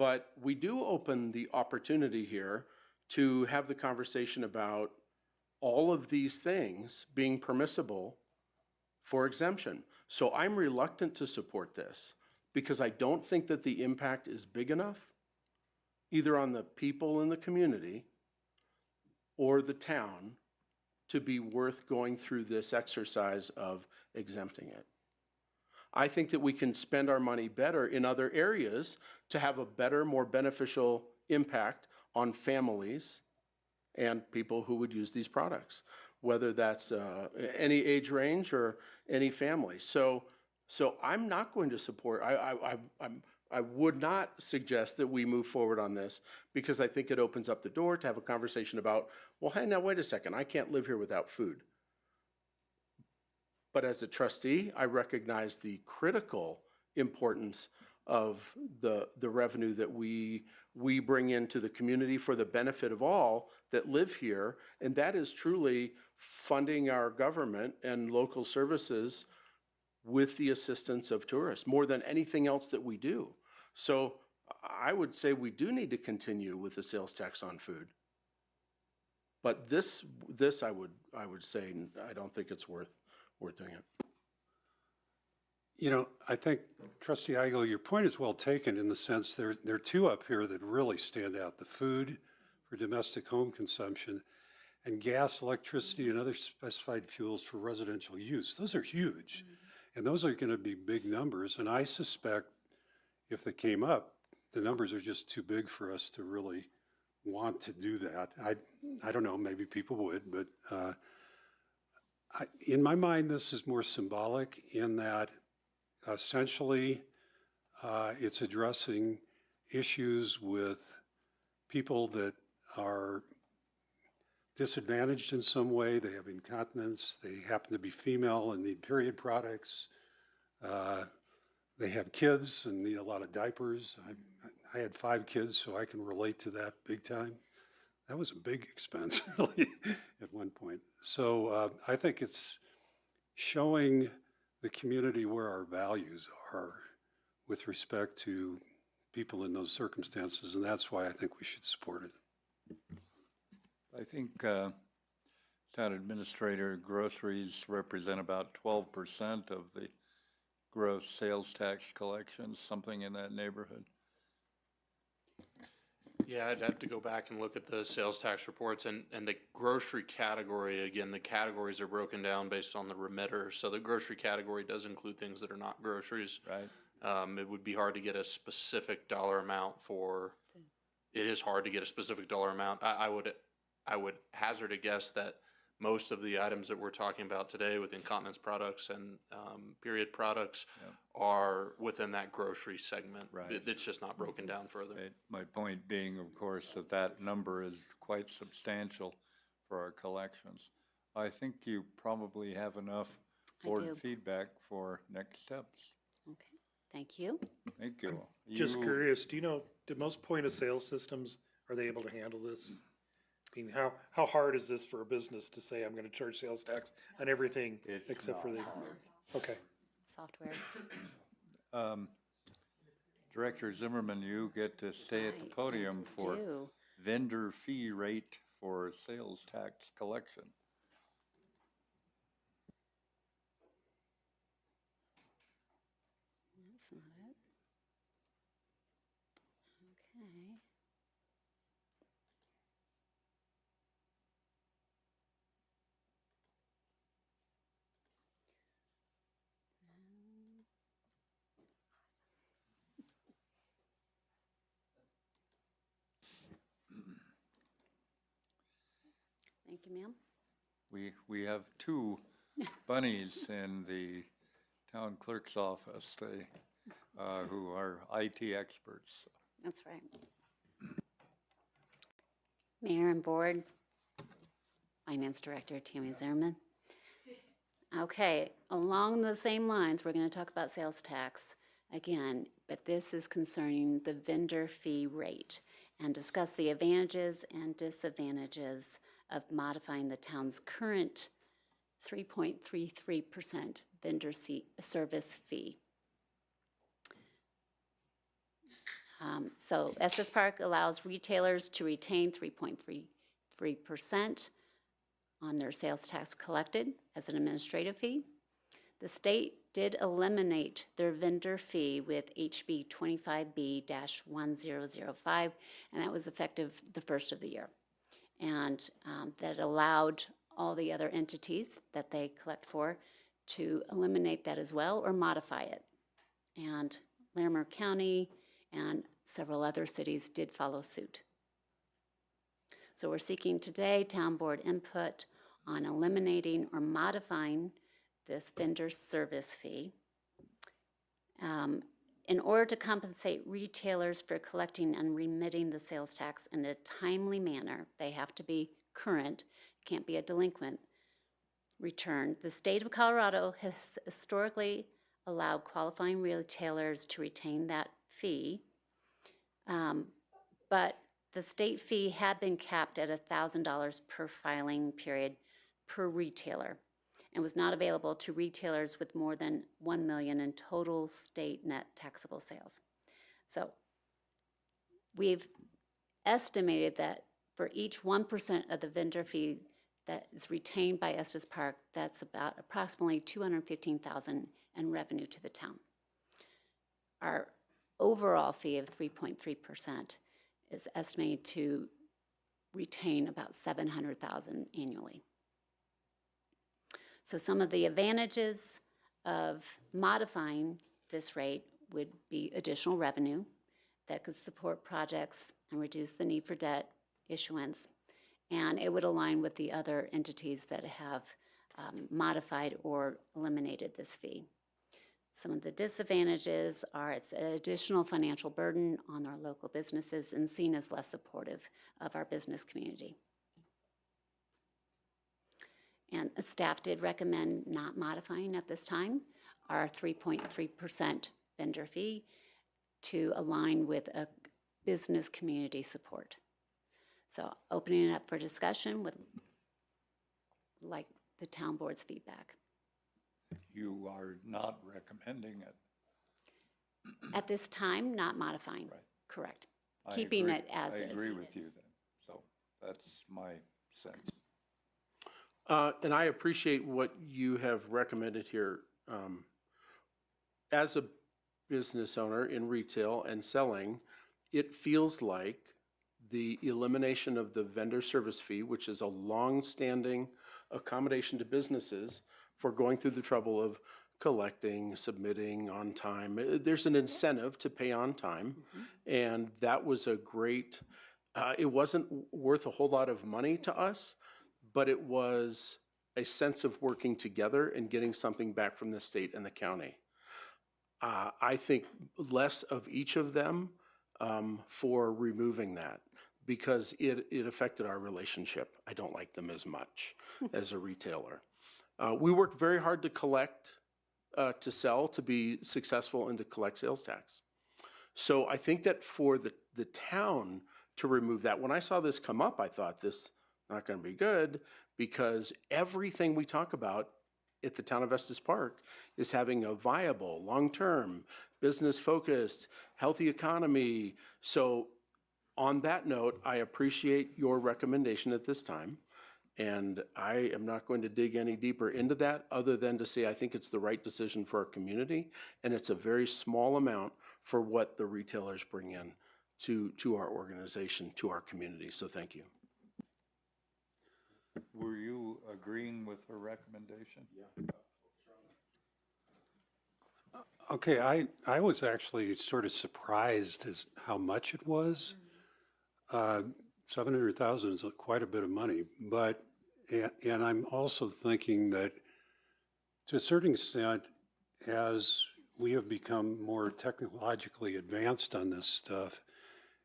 But we do open the opportunity here to have the conversation about all of these things being permissible for exemption. So I'm reluctant to support this because I don't think that the impact is big enough, either on the people in the community or the town, to be worth going through this exercise of exempting it. I think that we can spend our money better in other areas to have a better, more beneficial impact on families and people who would use these products, whether that's any age range or any family. So I'm not going to support, I would not suggest that we move forward on this because I think it opens up the door to have a conversation about, well, hey, now wait a second, I can't live here without food. But as a trustee, I recognize the critical importance of the revenue that we bring into the community for the benefit of all that live here. And that is truly funding our government and local services with the assistance of tourists, more than anything else that we do. So I would say we do need to continue with the sales tax on food. But this I would say, I don't think it's worth doing it. You know, I think, Trustee Igo, your point is well taken in the sense there are two up here that really stand out: the food for domestic home consumption and gas, electricity, and other specified fuels for residential use. Those are huge. And those are going to be big numbers. And I suspect if they came up, the numbers are just too big for us to really want to do that. I don't know, maybe people would, but in my mind, this is more symbolic in that essentially it's addressing issues with people that are disadvantaged in some way. They have incontinence, they happen to be female and need period products. They have kids and need a lot of diapers. I had 5 kids, so I can relate to that big time. That was a big expense, really, at one point. So I think it's showing the community where our values are with respect to people in those circumstances, and that's why I think we should support it. I think, Town Administrator, groceries represent about 12% of the gross sales tax collections, something in that neighborhood. Yeah, I'd have to go back and look at the sales tax reports and the grocery category. Again, the categories are broken down based on the remitter. So the grocery category does include things that are not groceries. Right. It would be hard to get a specific dollar amount for, it is hard to get a specific dollar amount. I would hazard a guess that most of the items that we're talking about today with incontinence products and period products are within that grocery segment. Right. It's just not broken down further. Right. My point being, of course, that number is quite substantial for our collections. I think you probably have enough board do. feedback for next steps. Okay, thank you. Thank you. Just You- curious, do you know, do most point of sale systems, are they able to handle this? I mean, how hard is this for a business to say, I'm gonna charge sales tax on everything It's except for not the, hard. okay. Software. Director Zimmerman, you get to stay at the podium for Do. vendor fee rate for sales tax collection. That's not it. Okay. Thank you, ma'am. We have 2 bunnies in the town clerk's office, who are IT experts. That's right. Mayor and Board, Finance Director Tammy Zimmerman. Okay, along the same lines, we're going to talk about sales tax again, but this is concerning the vendor fee rate and discuss the advantages and disadvantages of modifying the town's current 3.33% vendor service fee. So Estes Park allows retailers to retain 3.33% on their sales tax collected as an administrative fee. The state did eliminate their vendor fee with HB 25B-1005, and that was effective the first of the year. And that allowed all the other entities that they collect for to eliminate that as well or modify it. And Larimer County and several other cities did follow suit. So we're seeking today town board input on eliminating or modifying this vendor service fee. In order to compensate retailers for collecting and remitting the sales tax in a timely manner, they have to be current, can't be a delinquent return. The state of Colorado has historically allowed qualifying retailers to retain that fee, but the state fee had been capped at $1,000 per filing period per retailer and was not available to retailers with more than 1 million in total state net taxable sales. So we've estimated that for each 1% of the vendor fee that is retained by Estes Park, that's about approximately $215,000 in revenue to the town. Our overall fee of 3.3% is estimated to retain about $700,000 annually. So some of the advantages of modifying this rate would be additional revenue that could support projects and reduce the need for debt issuance, and it would align with the other entities that have modified or eliminated this fee. Some of the disadvantages are it's an additional financial burden on our local businesses and seen as less supportive of our business community. And staff did recommend not modifying at this time our 3.3% vendor fee to align with a business community support. So opening it up for discussion with like the town board's feedback. You are not recommending it. At this time, not modifying. Right. Correct. I Keeping agree- it as is. I agree with you then. So that's my sense. And I appreciate what you have recommended here. As a business owner in retail and selling, it feels like the elimination of the vendor service fee, which is a long-standing accommodation to businesses for going through the trouble of collecting, submitting on time. There's an incentive to pay on time, and that was a great, it wasn't worth a whole lot of money to us, but it was a sense of working together and getting something back from the state and the county. I think less of each of them for removing that because it affected our relationship. I don't like them as much as a retailer. We work very hard to collect, to sell, to be successful and to collect sales tax. So I think that for the town to remove that, when I saw this come up, I thought this is not going to be good because everything we talk about at the town of Estes Park is having a viable, long-term, business-focused, healthy economy. So on that note, I appreciate your recommendation at this time. And I am not going to dig any deeper into that other than to say I think it's the right decision for our community. And it's a very small amount for what the retailers bring in to our organization, to our community. So thank you. Were you agreeing with her recommendation? Yeah. Okay, I was actually sort of surprised as how much it was. 700,000 is quite a bit of money, but, and I'm also thinking that to a certain extent, as we have become more technologically advanced on this stuff,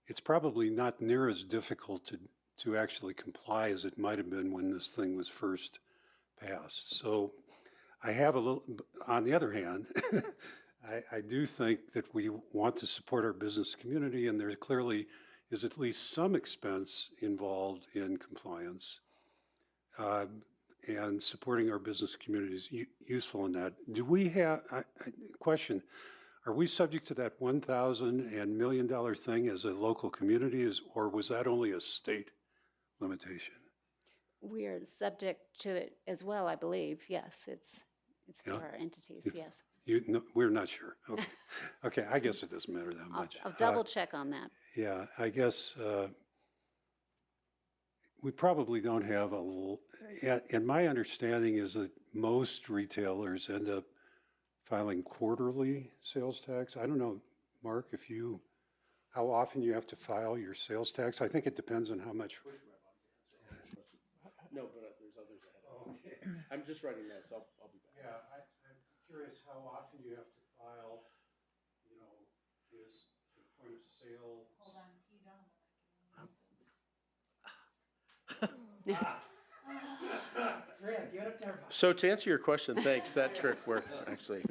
it's probably not near as difficult to actually comply as it might have been when this thing was first passed. So I have a little, on the other hand, I do think that we want to support our business community, and there clearly is at least some expense involved in compliance. And supporting our business community is useful in that. Do we have, question, are we subject to that 1,000 and $1 million thing as a local community, or was that only a state limitation? We're subject to it as well, I believe. Yes, it's for Yeah. our entities, yes. No, we're not sure. Okay. Okay, I guess it doesn't matter that much. I'll double check on that. Yeah, I guess we probably don't have and my understanding is that most retailers end up filing quarterly sales tax. I don't know, Mark, how often you have to file your sales tax. I think it depends on how much. No, but there's others ahead. I'm just writing notes. I'll be back. Yeah, I'm curious how often you have to file, is the point of sale. Hold on, you don't. So to answer your question, thanks, that trick worked, actually.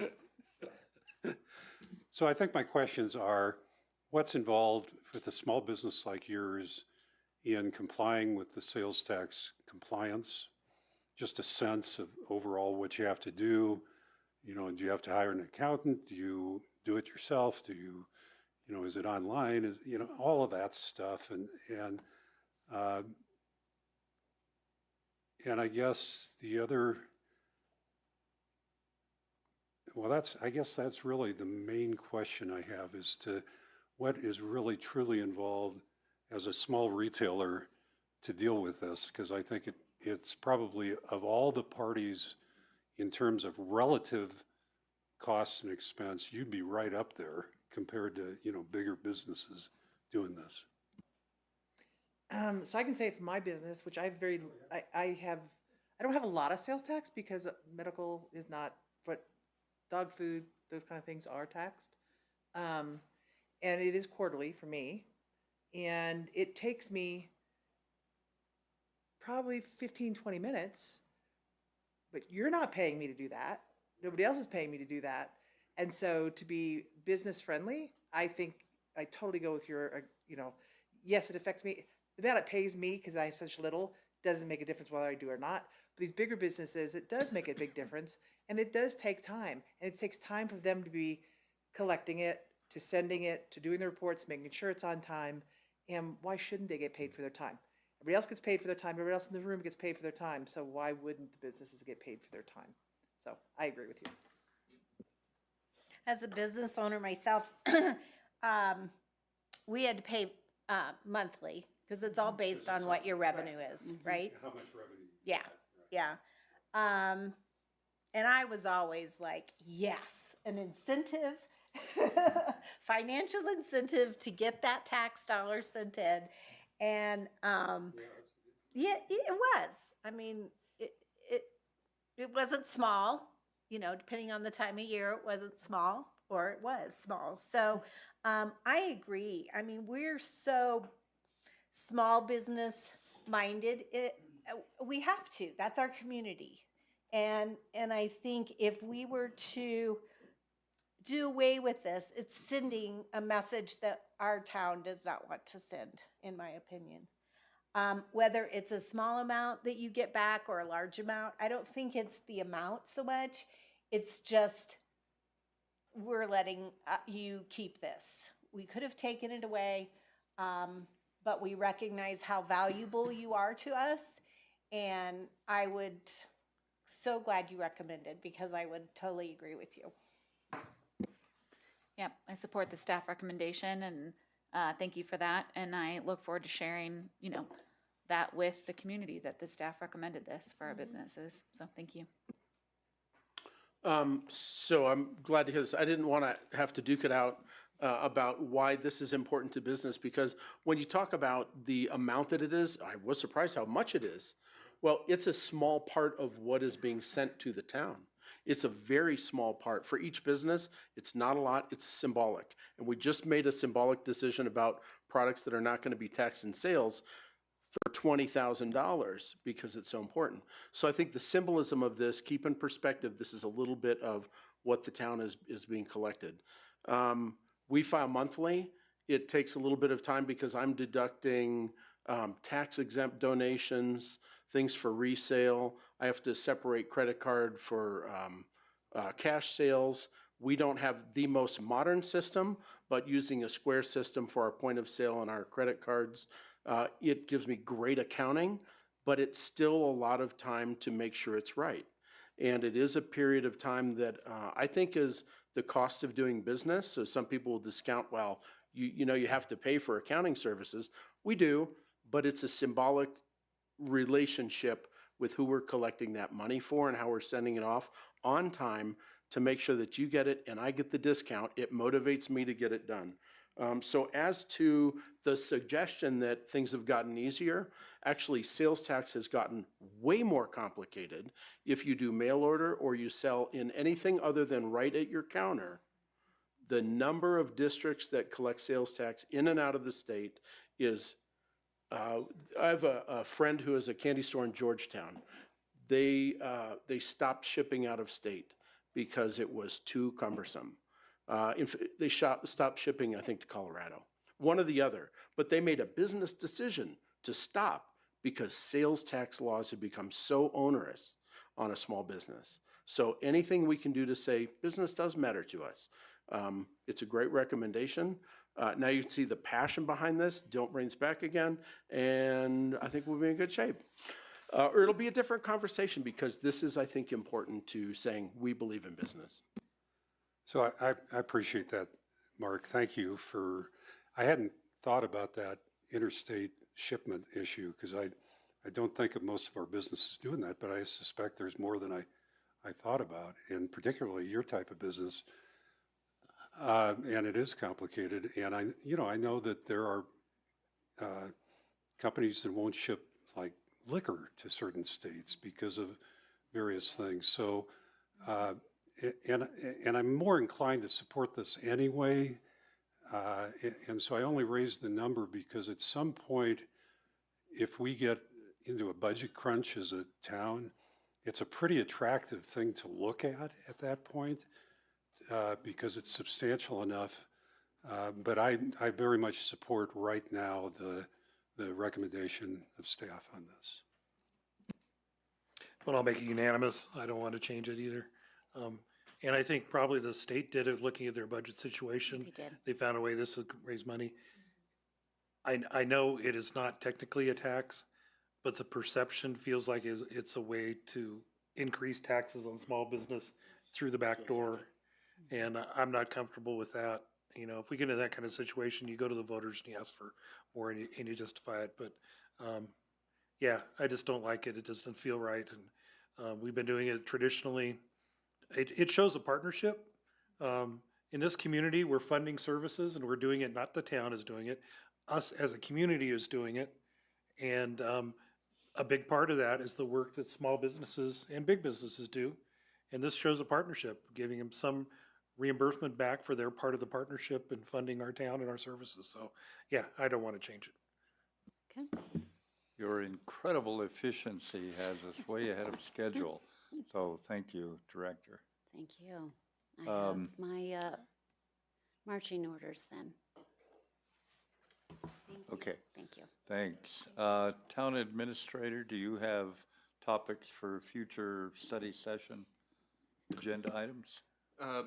So I think my questions are, what's involved with a small business like yours in complying with the sales tax compliance? Just a sense of overall what you have to do. Do you have to hire an accountant? Do you do it yourself? Is it online? All of that stuff. And I guess the other, I guess that's really the main question I have, as to what is really truly involved as a small retailer to deal with this, because I think it's probably, of all the parties in terms of relative costs and expense, you'd be right up there compared to, bigger businesses doing this. So I can say for my business, which I don't have a lot of sales tax because medical is not, but dog food, those kind of things are taxed. And it is quarterly for me. And it takes me probably 15, 20 minutes, but you're not paying me to do that. Nobody else is paying me to do that. And so to be business friendly, I think I totally go with your, yes, it affects me. The amount it pays me because I have such little doesn't make a difference whether I do or not. But these bigger businesses, it does make a big difference. And it does take time. And it takes time for them to be collecting it, to sending it, to doing the reports, making sure it's on time. And why shouldn't they get paid for their time? Everybody else gets paid for their time. Everybody else in the room gets paid for their time. So why wouldn't the businesses get paid for their time? So I agree with you. As a business owner myself, we had to pay monthly because it's all based on what your revenue is, right? How much revenue? Yeah, yeah. And I was always like, yes, an incentive, financial incentive to get that tax dollar sent in. And yeah, it was. I mean, it wasn't small, depending on the time of year, it wasn't small, or it was small. So I agree. I mean, we're so small business minded. We have to. That's our community. And I think if we were to do away with this, it's sending a message that our town does not want to send, in my opinion. Whether it's a small amount that you get back or a large amount, I don't think it's the amount so much. It's just, we're letting you keep this. We could have taken it away, but we recognize how valuable you are to us. And I would, so glad you recommended, because I would totally agree with you. Yep, I support the staff recommendation, and thank you for that. And I look forward to sharing, that with the community, that the staff recommended this for our businesses. So thank you. So I'm glad to hear this. I didn't want to have to duke it out about why this is important to business, because when you talk about the amount that it is, I was surprised how much it is. Well, it's a small part of what is being sent to the town. It's a very small part. For each business, it's not a lot, it's symbolic. And we just made a symbolic decision about products that are not going to be taxed in sales for $20,000 because it's so important. So I think the symbolism of this, keep in perspective, this is a little bit of what the town is being collected. We file monthly. It takes a little bit of time because I'm deducting tax exempt donations, things for resale. I have to separate credit card for cash sales. We don't have the most modern system, but using a Square system for our point of sale and our credit cards, it gives me great accounting, but it's still a lot of time to make sure it's right. And it is a period of time that I think is the cost of doing business. So some people will discount, well, you know, you have to pay for accounting services. We do, but it's a symbolic relationship with who we're collecting that money for and how we're sending it off on time to make sure that you get it and I get the discount. It motivates me to get it done. So as to the suggestion that things have gotten easier, actually sales tax has gotten way more complicated if you do mail order or you sell in anything other than right at your counter. The number of districts that collect sales tax in and out of the state is, I have a friend who has a candy store in Georgetown. They stopped shipping out of state because it was too cumbersome. They stopped shipping, I think, to Colorado, one or the other. But they made a business decision to stop because sales tax laws have become so onerous on a small business. So anything we can do to say business does matter to us. It's a great recommendation. Now you can see the passion behind this. Don't bring this back again. And I think we'll be in good shape. Or it'll be a different conversation because this is, I think, important to saying we believe in business. So I appreciate that, Mark. Thank you for, I hadn't thought about that interstate shipment issue because I don't think of most of our businesses doing that, but I suspect there's more than I thought about, and particularly your type of business. And it is complicated. And I know that there are companies that won't ship like liquor to certain states because of various things. So, and I'm more inclined to support this anyway. And so I only raised the number because at some point, if we get into a budget crunch as a town, it's a pretty attractive thing to look at that point because it's substantial enough. But I very much support right now the recommendation of staff on this. Well, I'll make it unanimous. I don't want to change it either. And I think probably the state did it, looking at their budget situation. They did. They found a way this would raise money. I know it is not technically a tax, but the perception feels like it's a way to increase taxes on small business through the back door. And I'm not comfortable with that. You know, if we get into that kind of situation, you go to the voters and you ask for more and you justify it. But yeah, I just don't like it. It doesn't feel right. And we've been doing it traditionally. It shows a partnership. In this community, we're funding services and we're doing it, not the town is doing it. Us as a community is doing it. And a big part of that is the work that small businesses and big businesses do. And this shows a partnership, giving them some reimbursement back for their part of the partnership and funding our town and our services. So yeah, I don't want to change it. Okay. Your incredible efficiency has us way ahead of schedule. So thank you, Director. Thank you. I have my marching orders then. Thank you. Okay. Thank you. Thanks. Town Administrator, do you have topics for future study session agenda items?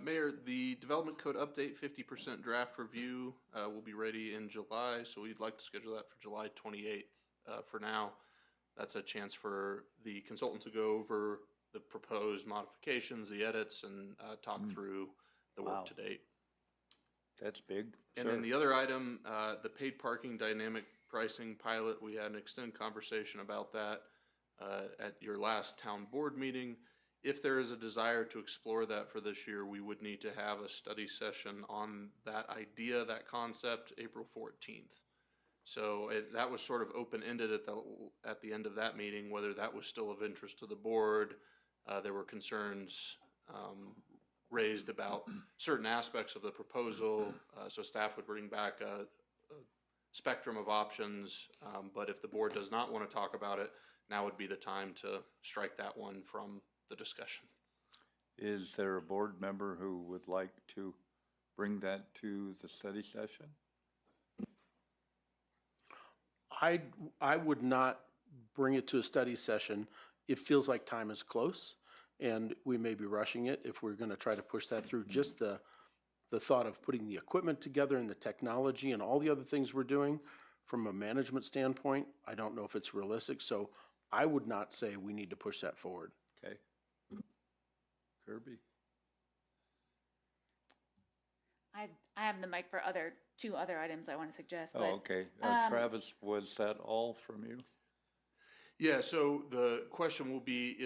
Mayor, the Development Code Update 50% draft review will be ready in July, so we'd like to schedule that for July 28th. For now, that's a chance for the consultant to go over the proposed modifications, the edits, and talk through the work to date. That's big. And then the other item, the paid parking dynamic pricing pilot, we had an extended conversation about that at your last town board meeting. If there is a desire to explore that for this year, we would need to have a study session on that idea, that concept, April 14th. So that was sort of open-ended at the end of that meeting, whether that was still of interest to the board. There were concerns raised about certain aspects of the proposal, so staff would bring back a spectrum of options, but if the board does not want to talk about it, now would be the time to strike that one from the discussion. Is there a board member who would like to bring that to the study session? I would not bring it to a study session. It feels like time is close. and we may be rushing it if we're gonna try to push that through. Just the thought of putting the equipment together and the technology and all the other things we're doing from a management standpoint, I don't know if it's realistic, so I would not say we need to push that forward. Okay. Kirby? I have the mic for two other items I want to suggest, but Oh, okay. Travis, was that all from you? Yeah, so the question will be,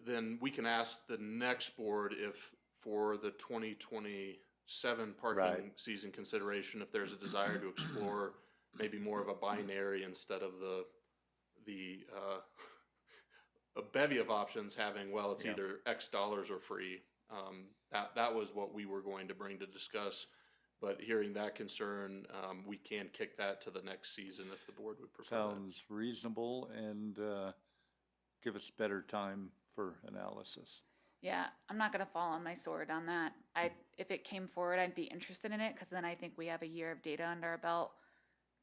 then we can ask the next board if for the 2027 parking Right. season consideration, if there's a desire to explore maybe more of a binary instead of a bevy of options having, well, it's Yeah. either X dollars or free. That was what we were going to bring to discuss. But hearing that concern, we can kick that to the next season if the board would prefer that. Sounds reasonable and give us better time for analysis. yeah, I'm not gonna fall on my sword on that. If it came forward, I'd be interested in it, because then I think we have a year of data under our belt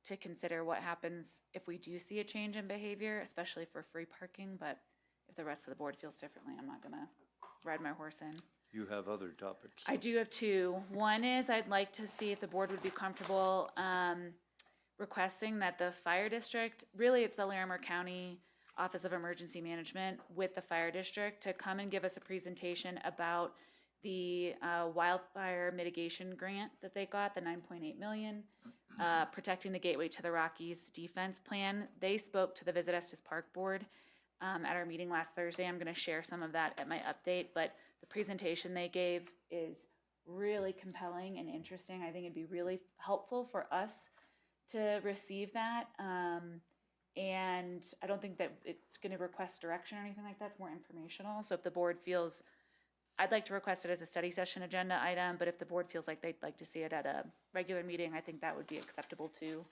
to consider what happens if we do see a change in behavior, especially for free parking. But if the rest of the board feels differently, I'm not gonna ride my horse in. You have other topics. I do have two. One is I'd like to see if the board would be comfortable requesting that the fire district, really it's the Larimer County Office of Emergency Management with the fire district, to come and give us a presentation about the wildfire mitigation grant that they got, the 9.8 million, protecting the gateway to the Rockies defense plan. They spoke to the Visit Estes Park Board at our meeting last Thursday. I'm going to share some of that at my update, but the presentation they gave is really compelling and interesting. I think it'd be really helpful for us to receive that. And I don't think that it's going to request direction or anything like that. It's more informational. So if the board feels, I'd like to request it as a study session agenda item, but if the board feels like they'd like to see it at a regular meeting, I think that would be acceptable too.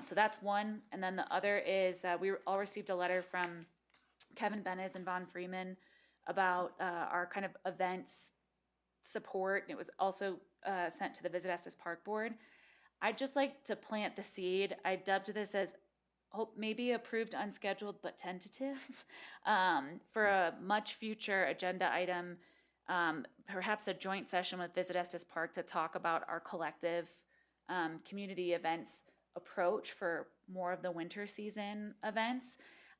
So that's one. And then the other is we all received a letter from Kevin Benez and Von Freeman about our kind of events support. And it was also sent to the Visit Estes Park Board. I'd just like to plant the seed. I dubbed this as maybe approved unscheduled but tentative for a much future agenda item, perhaps a joint session with Visit Estes Park to talk about our collective community events approach for more of the winter season events.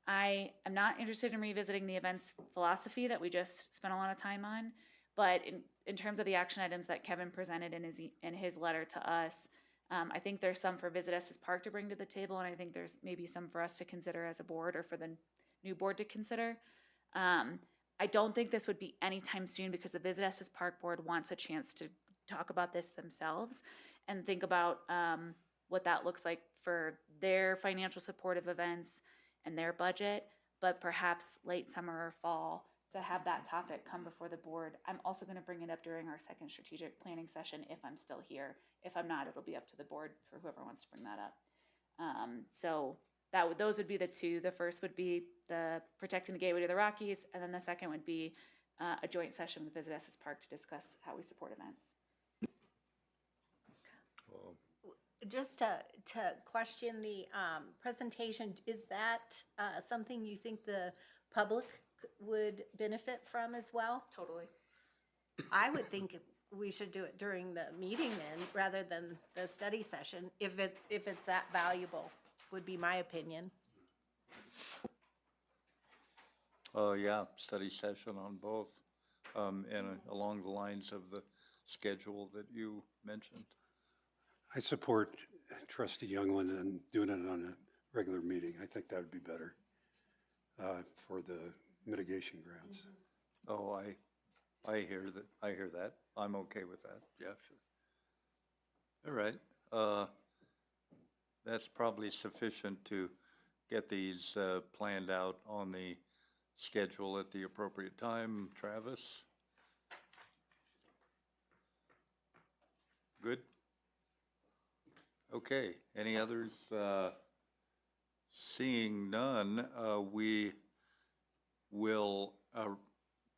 I am not interested in revisiting the events philosophy that we just spent a lot of time on, but in terms of the action items that Kevin presented in his letter to us, I think there's some for Visit Estes Park to bring to the table, and I think there's maybe some for us to consider as a board or for the new board to consider. I don't think this would be anytime soon because the Visit Estes Park Board wants a chance to talk about this themselves and think about what that looks like for their financial support of events and their budget, but perhaps late summer or fall to have that topic come before the board. I'm also going to bring it up during our second strategic planning session if I'm still here. If I'm not, it'll be up to the board for whoever wants to bring that up. So those would be the two. The first would be the protecting the gateway to the Rockies, and then the second would be a joint session with Visit Estes Park to discuss how we support events. Just to question the presentation, is that something you think the public would benefit from as well? Totally. I would think we should do it during the meeting then, rather than the study session, if it's that valuable, would be my opinion. Oh, yeah, study session on both, and along the lines of the schedule that you mentioned. I support Trustee Youngland and doing it on a regular meeting. I think that would be better for the mitigation grants. Oh, I hear that. I'm okay with that. Yeah, sure. All right. That's probably sufficient to get these planned out on the schedule at the appropriate time. Travis? Good? Okay. Any others? Seeing none, we will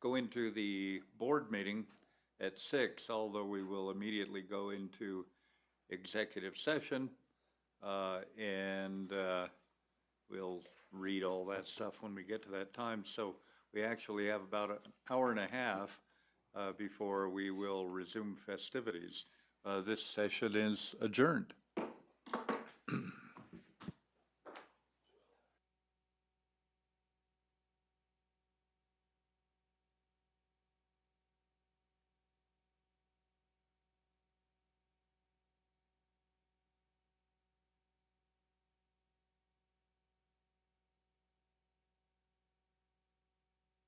go into the board meeting at 6, although we will immediately go into executive session, and we'll read all that stuff when we get to that time. So We actually have about an hour and a half before we will resume festivities. This session is adjourned.